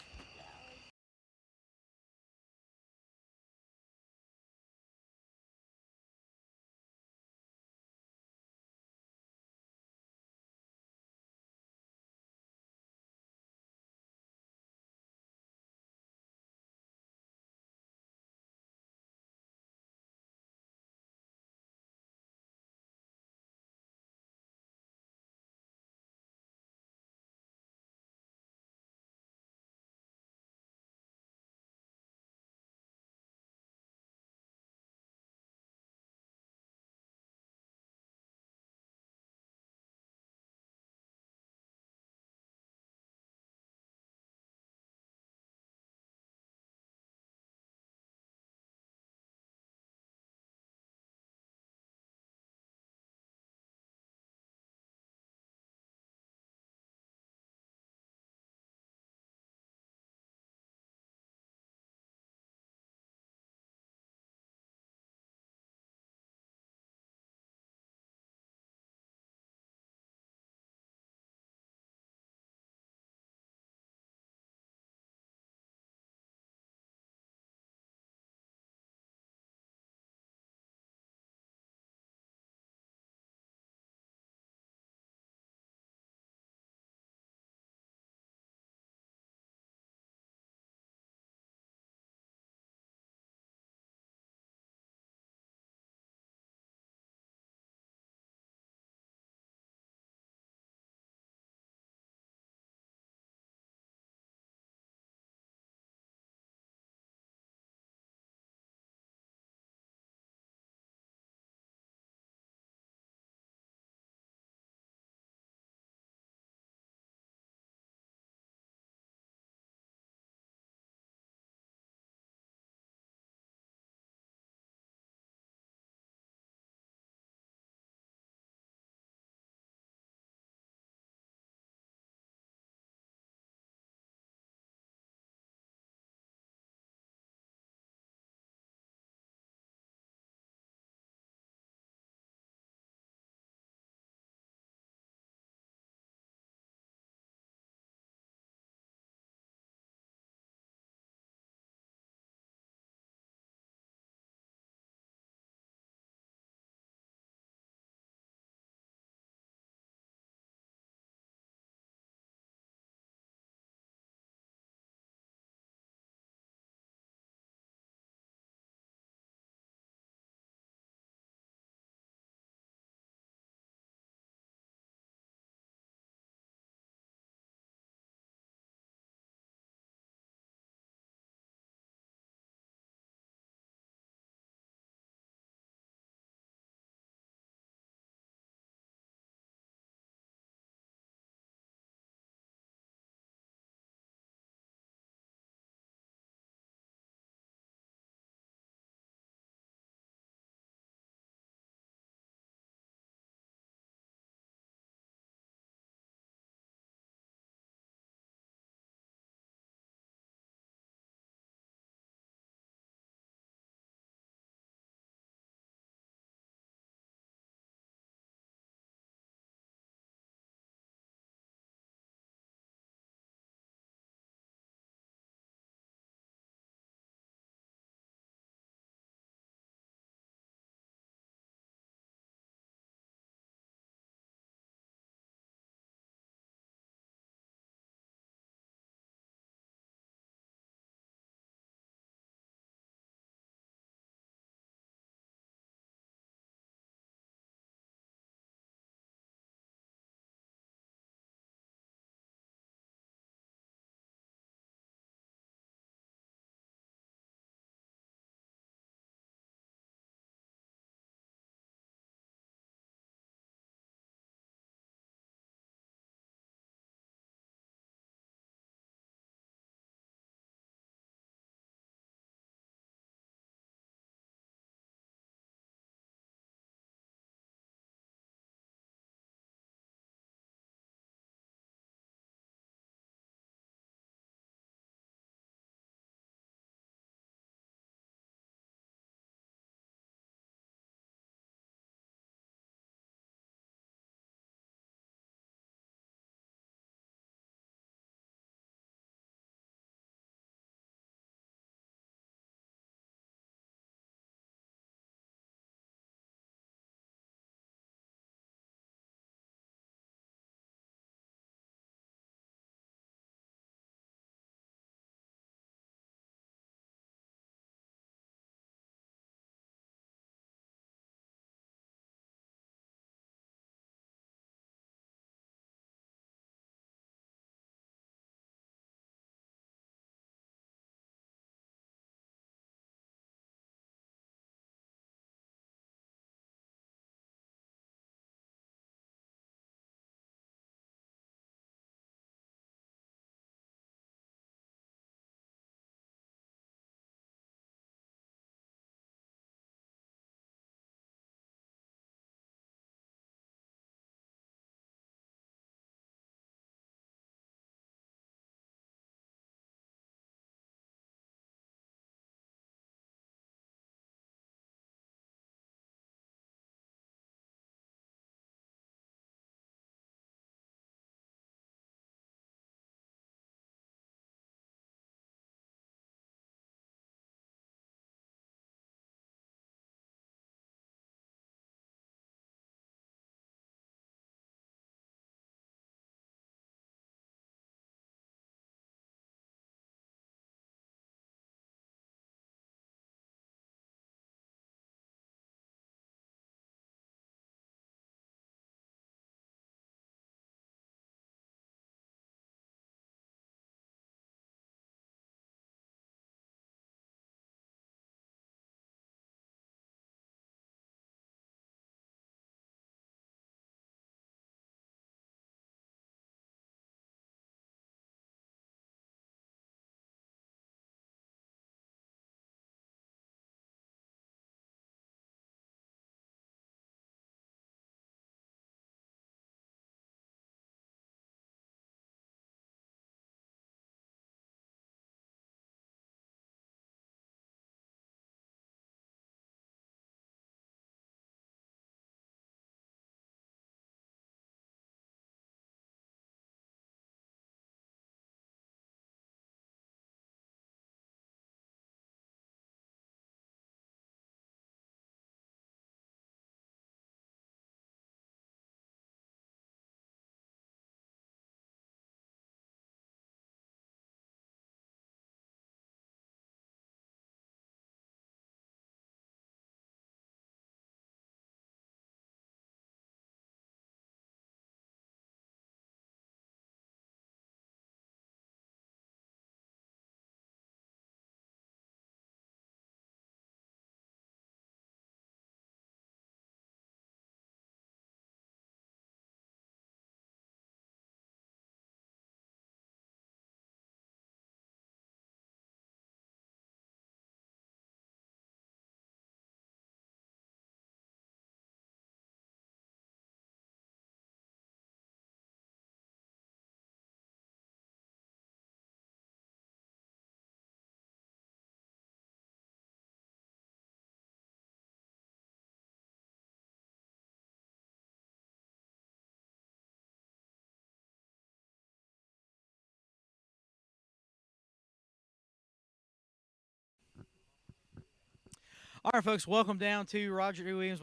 All right, folks, welcome down to Roger D. Williams.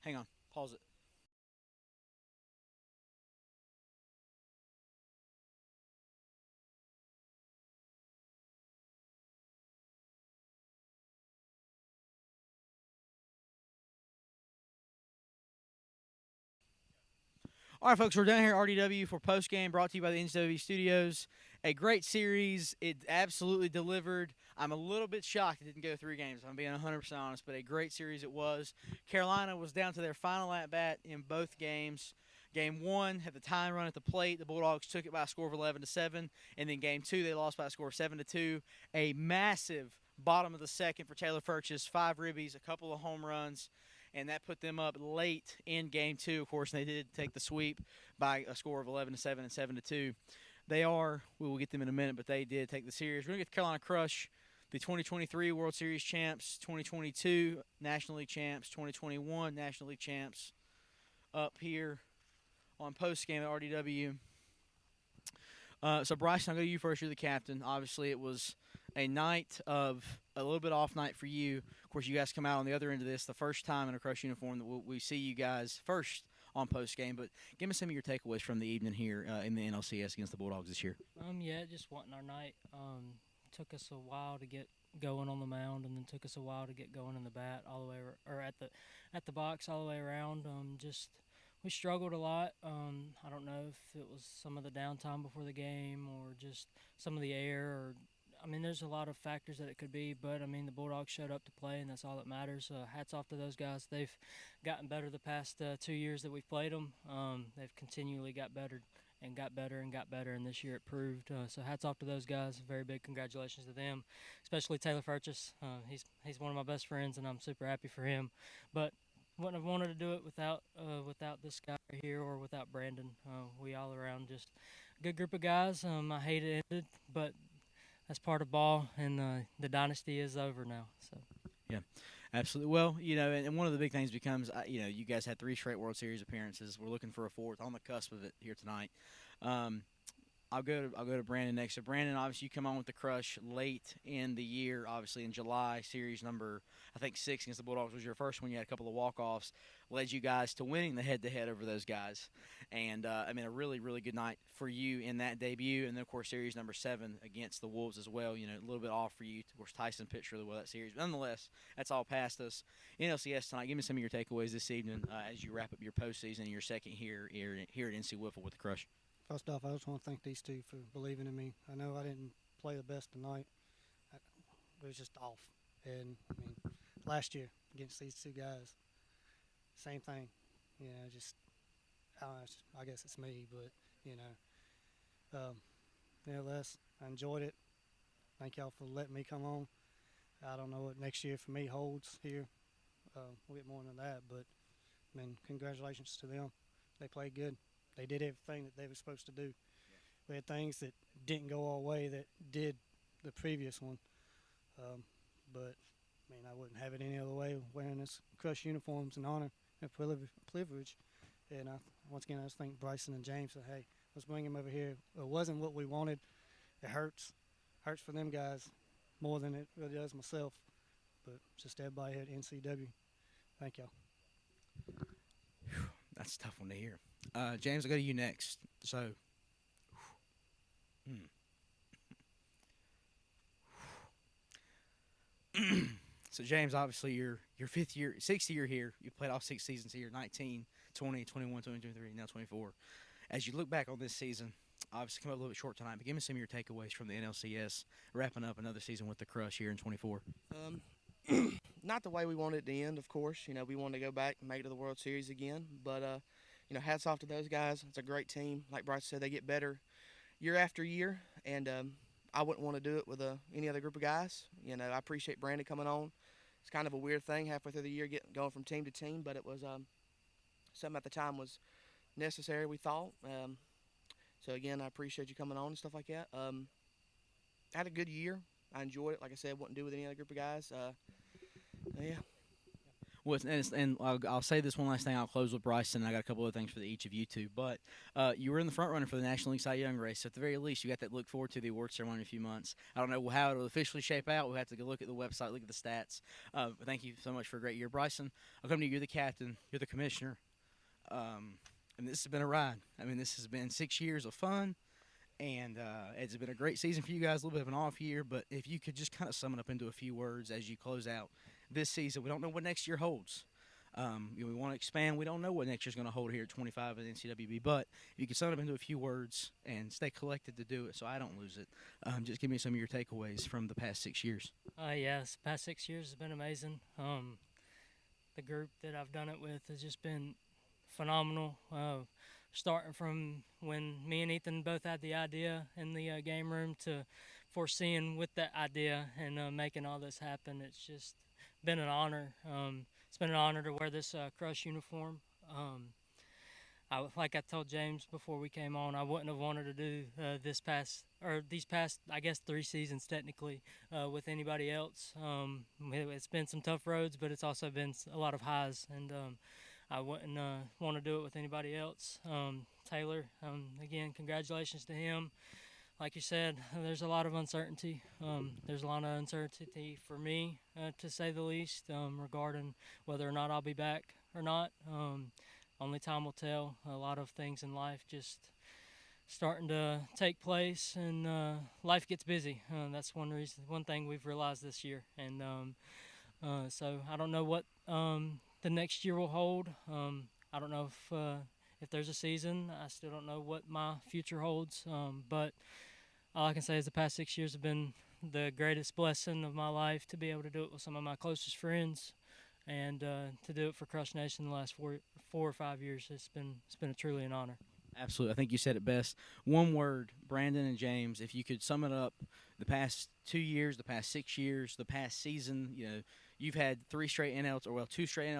Hang on, pause it. All right, folks, we're down here at RDW for post game, brought to you by the NCW Studios. A great series. It absolutely delivered. I'm a little bit shocked it didn't go 3 games. I'm being 100% honest, but a great series it was. Carolina was down to their final at bat in both games. Game 1 had the time run at the plate. The Bulldogs took it by a score of 11-7, and then Game 2 they lost by a score of 7-2. A massive bottom of the second for Taylor Purchase, 5 ribbies, a couple of home runs, and that put them up late in Game 2, of course, and they did take the sweep by a score of 11-7 and 7-2. We will get them in a minute, but they did take the series. We're going to get the Carolina Crush, the 2023 World Series champs, 2022 National League champs, 2021 National League champs, up here on post game at RDW. So, Bryson, I'll go to you first. You're the captain. Obviously, it was a little bit off night for you. Of course, you guys come out on the other end of this the first time in a Crush uniform that we see you guys first on post game. But give me some of your takeaways from the evening here in the NLCS against the Bulldogs this year. Yeah, just wasn't our night. Took us a while to get going on the mound, and then took us a while to get going in the bat all the way, or at the box all the way around. We struggled a lot. I don't know if it was some of the downtime before the game or just some of the air. There's a lot of factors that it could be, but, the Bulldogs showed up to play, and that's all that matters. Hats off to those guys. They've gotten better the past 2 years that we've played them. They've continually got better and got better and got better, and this year it proved. So hats off to those guys. Very big congratulations to them, especially Taylor Purchase. He's one of my best friends, and I'm super happy for him. But wouldn't have wanted to do it without this guy here or without Brandon. We all around just a good group of guys. I hate it ended, but that's part of ball, and the dynasty is over now. So. Yeah, absolutely. Well, and one of the big things becomes, you guys had 3 straight World Series appearances. We're looking for a 4th, on the cusp of it here tonight. I'll go to Brandon next. So, Brandon, obviously, you come on with the Crush late in the year, obviously in July. Series number, I think, 6 against the Bulldogs was your first one. You had a couple of walk-offs, led you guys to winning the head-to-head over those guys. And, a really, really good night for you in that debut. And then, of course, series number 7 against the Wolves as well. A little bit off for you. Of course, Tyson pitched really well that series. But nonetheless, that's all past us. NLCS tonight, give me some of your takeaways this evening as you wrap up your postseason and your second here at NC Wiffle with the Crush. First off, I just want to thank these two for believing in me. I know I didn't play the best tonight. It was just off. And, last year against these 2 guys, same thing. I guess it's me, but, nevertheless, I enjoyed it. Thank y'all for letting me come on. I don't know what next year for me holds here. We'll get more into that, but, congratulations to them. They played good. They did everything that they were supposed to do. Yeah. We had things that didn't go our way that did the previous one. But, I wouldn't have it any other way. Wearing this Crush uniform's an honor and privilege. And once again, I just thank Bryson and James that, hey, let's bring him over here. It wasn't what we wanted. It hurts. Hurts for them guys more than it really does myself. But just everybody here at NCW, thank y'all. That's a tough one to hear. James, I'll go to you next. So, so James, obviously your 6th year here. You played all 6 seasons here, 19, 20, 21, 22, 23, now 24. As you look back on this season, obviously come up a little bit short tonight, but give me some of your takeaways from the NLCS, wrapping up another season with the Crush here in 24. Not the way we wanted it to end, of course. We wanted to go back and make it to the World Series again. But, hats off to those guys. It's a great team. Like Bryce said, they get better year after year. And I wouldn't want to do it with any other group of guys. I appreciate Brandon coming on. It's kind of a weird thing halfway through the year going from team to team. But it was something at the time was necessary, we thought. So, again, I appreciate you coming on and stuff like that. I had a good year. I enjoyed it. Like I said, wouldn't do it with any other group of guys. Yeah. And I'll say this one last thing. I'll close with Bryson. I got a couple other things for each of you two. But you were in the front runner for the National League Cy Young race. So at the very least, you got that to look forward to the award ceremony in a few months. I don't know how it'll officially shape out. We'll have to go look at the website, look at the stats. But thank you so much for a great year. Bryson, I'll come to you. You're the captain. You're the commissioner. And this has been a ride. I mean, this has been 6 years of fun. And it's been a great season for you guys, a little bit of an off year. But if you could just kind of sum it up into a few words as you close out this season. We don't know what next year holds. We want to expand. We don't know what next year's going to hold here at 25 at NCWB. But if you could sum it up into a few words and stay collected to do it so I don't lose it, just give me some of your takeaways from the past 6 years. Yes, the past 6 years has been amazing. The group that I've done it with has just been phenomenal. Starting from when me and Ethan both had the idea in the game room to foreseeing with that idea and making all this happen. It's just been an honor. It's been an honor to wear this Crush uniform. Like I told James before we came on, I wouldn't have wanted to do these past, I guess, 3 seasons technically with anybody else. It's been some tough roads, but it's also been a lot of highs, and I wouldn't want to do it with anybody else. Taylor, again, congratulations to him. Like you said, there's a lot of uncertainty. There's a lot of uncertainty for me, to say the least, regarding whether or not I'll be back or not. Only time will tell. A lot of things in life just starting to take place, and life gets busy. That's one thing we've realized this year. And so I don't know what the next year will hold. I don't know if there's a season. I still don't know what my future holds. But all I can say is the past 6 years have been the greatest blessing of my life, to be able to do it with some of my closest friends, and to do it for Crush Nation the last 4 or 5 years. It's been truly an honor. Absolutely. I think you said it best. One word, Brandon and James, if you could sum it up, the past 2 years, the past 6 years, the past season, you've had 2 straight NL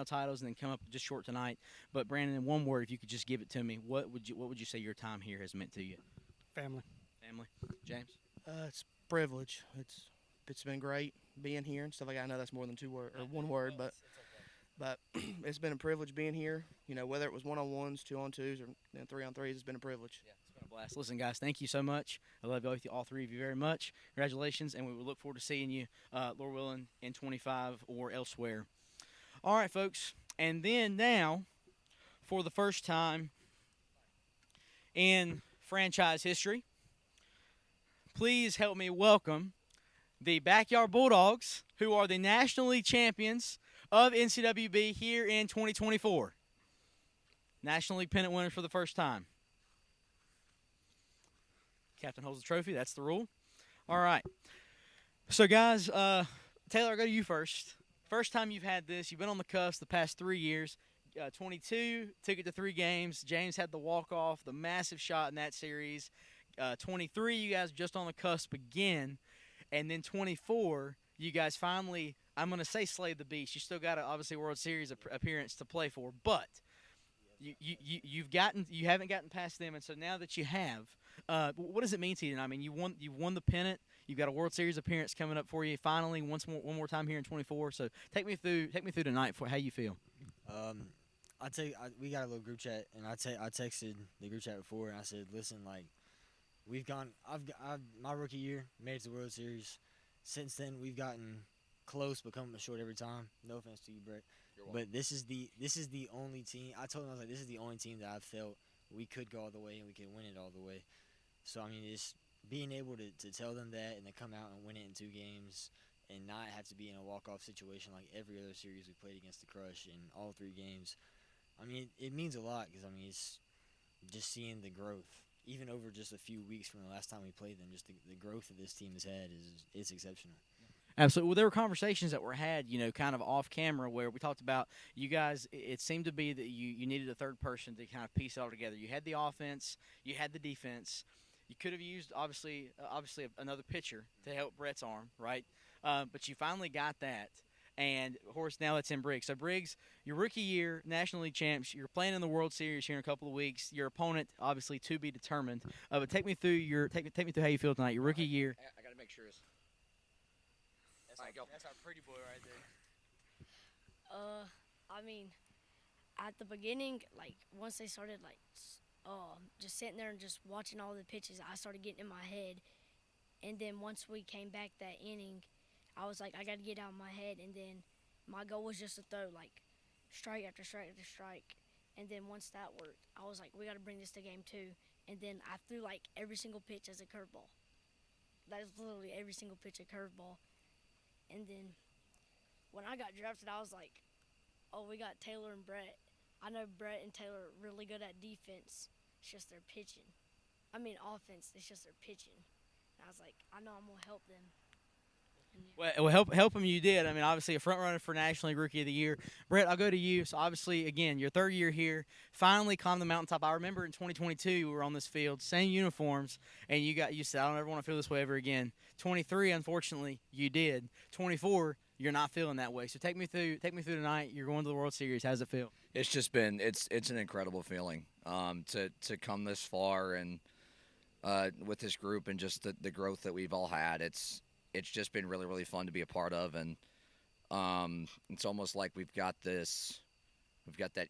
titles and then come up just short tonight. But Brandon, in one word, if you could just give it to me, what would you say your time here has meant to you? Family. Family. James? It's privilege. It's been great being here and stuff like that. I know that's more than one word, but it's been a privilege being here. Whether it was 1-on-1s, 2-on-2s, or 3-on-3s, it's been a privilege. Yeah, it's been a blast. Listen, guys, thank you so much. I love all 3 of you very much. Congratulations, and we will look forward to seeing you, Lord willing, in 25 or elsewhere. All right, folks, and then now, for the first time in franchise history, please help me welcome the Backyard Bulldogs, who are the National League champions of NCWB here in 2024. National League pennant winners for the first time. Captain holds the trophy. That's the rule. All right. So, guys, Taylor, I'll go to you first. First time you've had this. You've been on the cusp the past 3 years. 22, took it to 3 games. James had the walk-off, the massive shot in that series. 23, you guys just on the cusp again. And then 24, you guys finally, I'm going to say slayed the beast. You still got a, obviously, World Series appearance to play for. But you haven't gotten past them. And so now that you have, what does it mean to you? I mean, you won the pennant. You've got a World Series appearance coming up for you finally one more time here in 24. So take me through tonight for how you feel. We got a little group chat, and I texted the group chat before, and I said, listen, like, my rookie year made it to the World Series. Since then, we've gotten close, but coming short every time. No offense to you, Brett, but this is the only team. I told him, I was like, this is the only team that I felt we could go all the way and we could win it all the way. So I mean, it's being able to tell them that and then come out and win it in 2 games and not have to be in a walk-off situation like every other series we played against the Crush in all 3 games. I mean, it means a lot because, I mean, it's just seeing the growth. Even over just a few weeks from the last time we played them, just the growth that this team has had is exceptional. Absolutely. Well, there were conversations that were had, kind of off camera where we talked about you guys. It seemed to be that you needed a third person to kind of piece it all together. You had the offense, you had the defense. You could have used obviously another pitcher to help Brett's arm, right? But you finally got that. And, of course, now it's in Briggs. So, Briggs, your rookie year, National League champs, you're playing in the World Series here in a couple of weeks. Your opponent, obviously, to be determined. But take me through how you feel tonight. Your rookie year. I got to make sure that's our pretty boy right there. I mean, at the beginning, like once they started just sitting there and just watching all the pitches, I started getting in my head. And then once we came back that inning, I was like, I got to get out of my head. And then my goal was just to throw like strike after strike after strike. And then once that worked, I was like, we got to bring this to game 2. And then I threw like every single pitch as a curveball. That is literally every single pitch a curveball. And then when I got drafted, I was like, oh, we got Taylor and Brett. I know Brett and Taylor are really good at defense. It's just their pitching. I mean offense. It's just their pitching. And I was like, I know I'm gonna help them. Well, help him. You did. I mean, obviously a front runner for National League Rookie of the Year. Brett, I'll go to you. So obviously, again, your 3rd year here. Finally climbed the mountaintop. I remember in 2022 we were on this field, same uniforms, and you said, I don't ever want to feel this way ever again. 23, unfortunately, you did. 24, you're not feeling that way. So take me through tonight. You're going to the World Series. How does it feel? It's just been it's an incredible feeling to come this far and with this group and just the growth that we've all had. It's just been really, really fun to be a part of, and it's almost like we've got that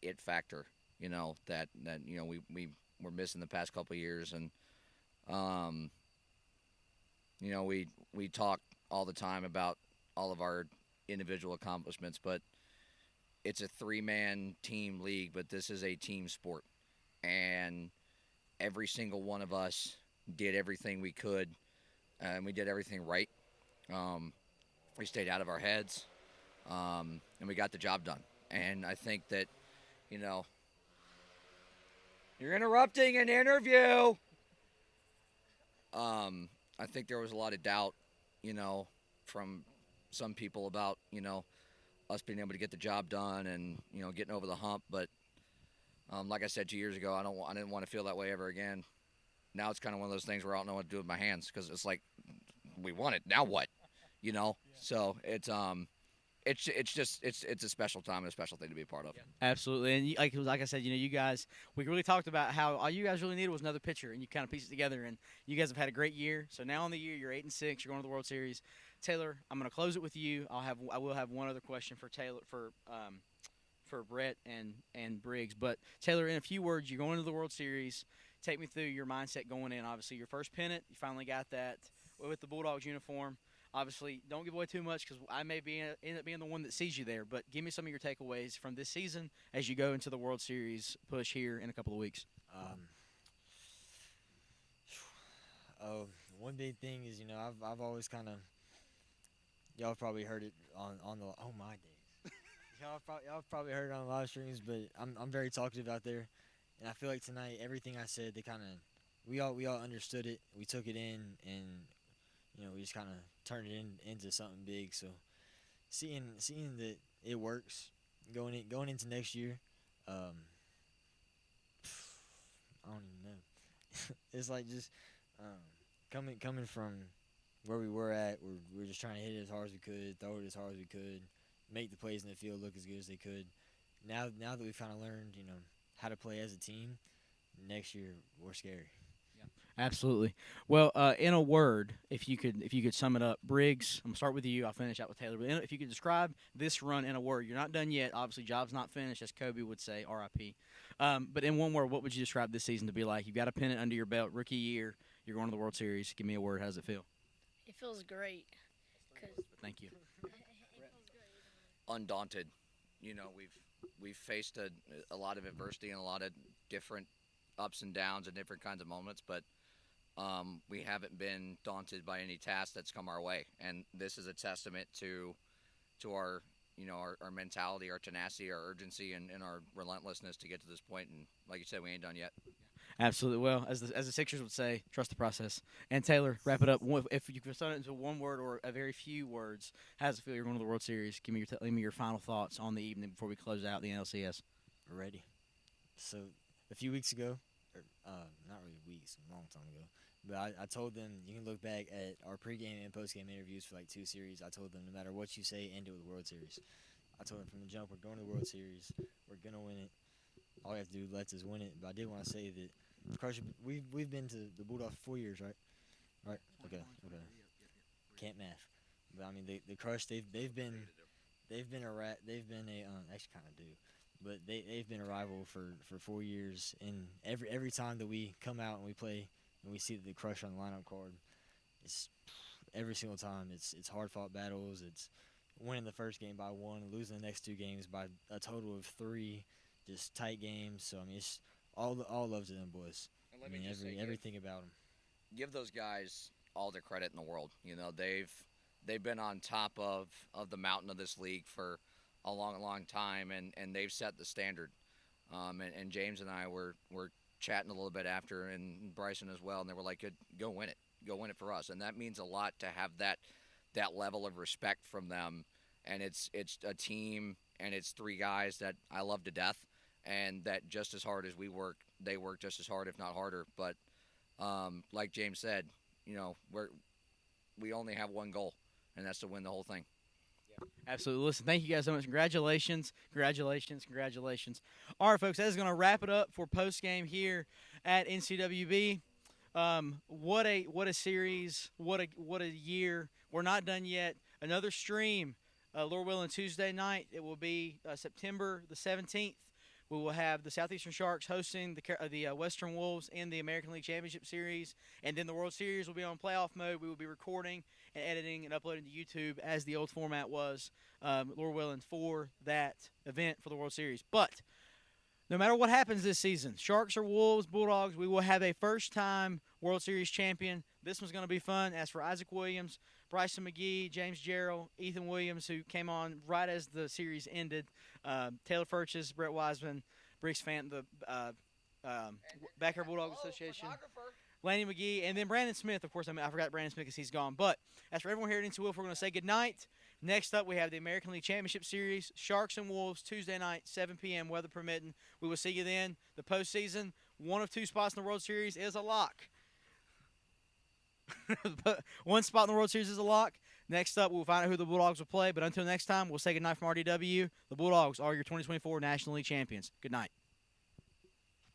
it factor, that we were missing the past couple of years, and we talk all the time about all of our individual accomplishments, but it's a 3-man team league, but this is a team sport, and every single one of us did everything we could, and we did everything right. We stayed out of our heads, and we got the job done. And I think that, you're interrupting an interview. I think there was a lot of doubt, from some people about, us being able to get the job done and, getting over the hump. But like I said 2 years ago, I didn't want to feel that way ever again. Now it's kind of one of those things where I don't know what to do with my hands, because it's like, we won it. Now what? So it's a special time and a special thing to be a part of. Yeah. Absolutely, and like I said, you guys, we really talked about how all you guys really needed was another pitcher, and you kind of pieced it together. And you guys have had a great year. So now in the year, you're 8-6. You're going to the World Series. Taylor, I'm going to close it with you. I will have one other question for Taylor for Brett and Briggs. But Taylor, in a few words, you're going to the World Series. Take me through your mindset going in. Obviously, your first pennant, you finally got that with the Bulldogs uniform. Obviously, don't give away too much because I may end up being the one that sees you there. But give me some of your takeaways from this season as you go into the World Series push here in a couple of weeks. One big thing is, I've always kind of, y'all probably heard it on the my days. y'all probably heard it on live streams, but I'm very talkative out there, and I feel like tonight everything I said, we all understood it. We took it in, and we just kind of turned it into something big. So seeing that it works going into next year, I don't even know. It's like just coming from where we were at, we're just trying to hit it as hard as we could, throw it as hard as we could, make the plays in the field look as good as they could. Now that we've kind of learned, how to play as a team, next year we're scary. Absolutely. Well, in a word, if you could sum it up, Briggs, I'm gonna start with you. I'll finish out with Taylor. But if you could describe this run in a word, you're not done yet. Obviously, job's not finished, as Kobe would say, R.I.P. But in one word, what would you describe this season to be like? You've got a pennant under your belt, rookie year. You're going to the World Series. Give me a word. How does it feel? It feels great. Thank you. Undaunted. We've faced a lot of adversity and a lot of different ups and downs and different kinds of moments, but we haven't been daunted by any task that's come our way, and this is a testament to our our mentality, our tenacity, our urgency, and our relentlessness to get to this point. And like you said, we ain't done yet. Absolutely. Well, as the Sixers would say, trust the process. And Taylor, wrap it up. If you could sum it into one word or a very few words, how does it feel you're going to the World Series? Give me your final thoughts on the evening before we close out the NLCS. We're ready. So a few weeks ago, or not really weeks, a long time ago, but I told them, you can look back at our pregame and postgame interviews for like 2 series. I told them, no matter what you say, end it with the World Series. I told them from the jump, we're going to the World Series. We're going to win it. All we have to do, let's us win it. But I did want to say that, of course, we've been to the Bulldogs for 4 years, right? Okay. Can't math. But I mean, the Crush, they've been they've been actually kind of do, but they've been a rival for 4 years. And every time that we come out and we play and we see the Crush on the lineup card, it's every single time it's hard fought battles. It's winning the first game by 1, and losing the next 2 games by a total of 3, just tight games. So I mean, it's all love to them boys. And I let me mean, just say, everything about them. give those guys all the credit in the world. You know, they've been on top of the mountain of this league for a long time, and they've set the standard. And James and I were chatting a little bit after, and Bryson as well, and they were like, go win it for us. And that means a lot to have that level of respect from them. And it's a team, and it's 3 guys that I love to death, and that just as hard as we work, they work just as hard, if not harder. But like James said, you know, we only have one goal, and that's to win the whole thing. Absolutely. Listen, thank you guys so much. Congratulations. All right, folks, that is going to wrap it up for post-game here at NCWB. What a series. What a year. We're not done yet. Another stream, Lord willing, Tuesday night. It will be September the 17th. We will have the Southeastern Sharks hosting the Western Wolves in the American League Championship Series. And then the World Series will be on playoff mode. We will be recording and editing and uploading to YouTube as the old format was, Lord willing, for that event for the World Series. But no matter what happens this season, Sharks or Wolves, Bulldogs, we will have a first-time World Series champion. This one's going to be fun. As for Isaac Williams, Bryson McGee, James Jarrell, Ethan Williams, who came on right as the series ended, Taylor Furches, Brett Wiseman, Briggs Fant, the Backyard Bulldog Association, Lanny McGee, and then Brandon Smith. Of course, I forgot Brandon Smith because he's gone. But as for everyone here at NC Wolf, we're going to say goodnight. Next up, we have the American League Championship Series, Sharks and Wolves, Tuesday night, 7 p.m., weather permitting. We will see you then. The postseason, 1 of 2 spots in the World Series is a lock. One spot in the World Series is a lock. Next up, we'll find out who the Bulldogs will play. But until next time, we'll say goodnight from RDW. The Bulldogs are your 2024 National League champions. Good night.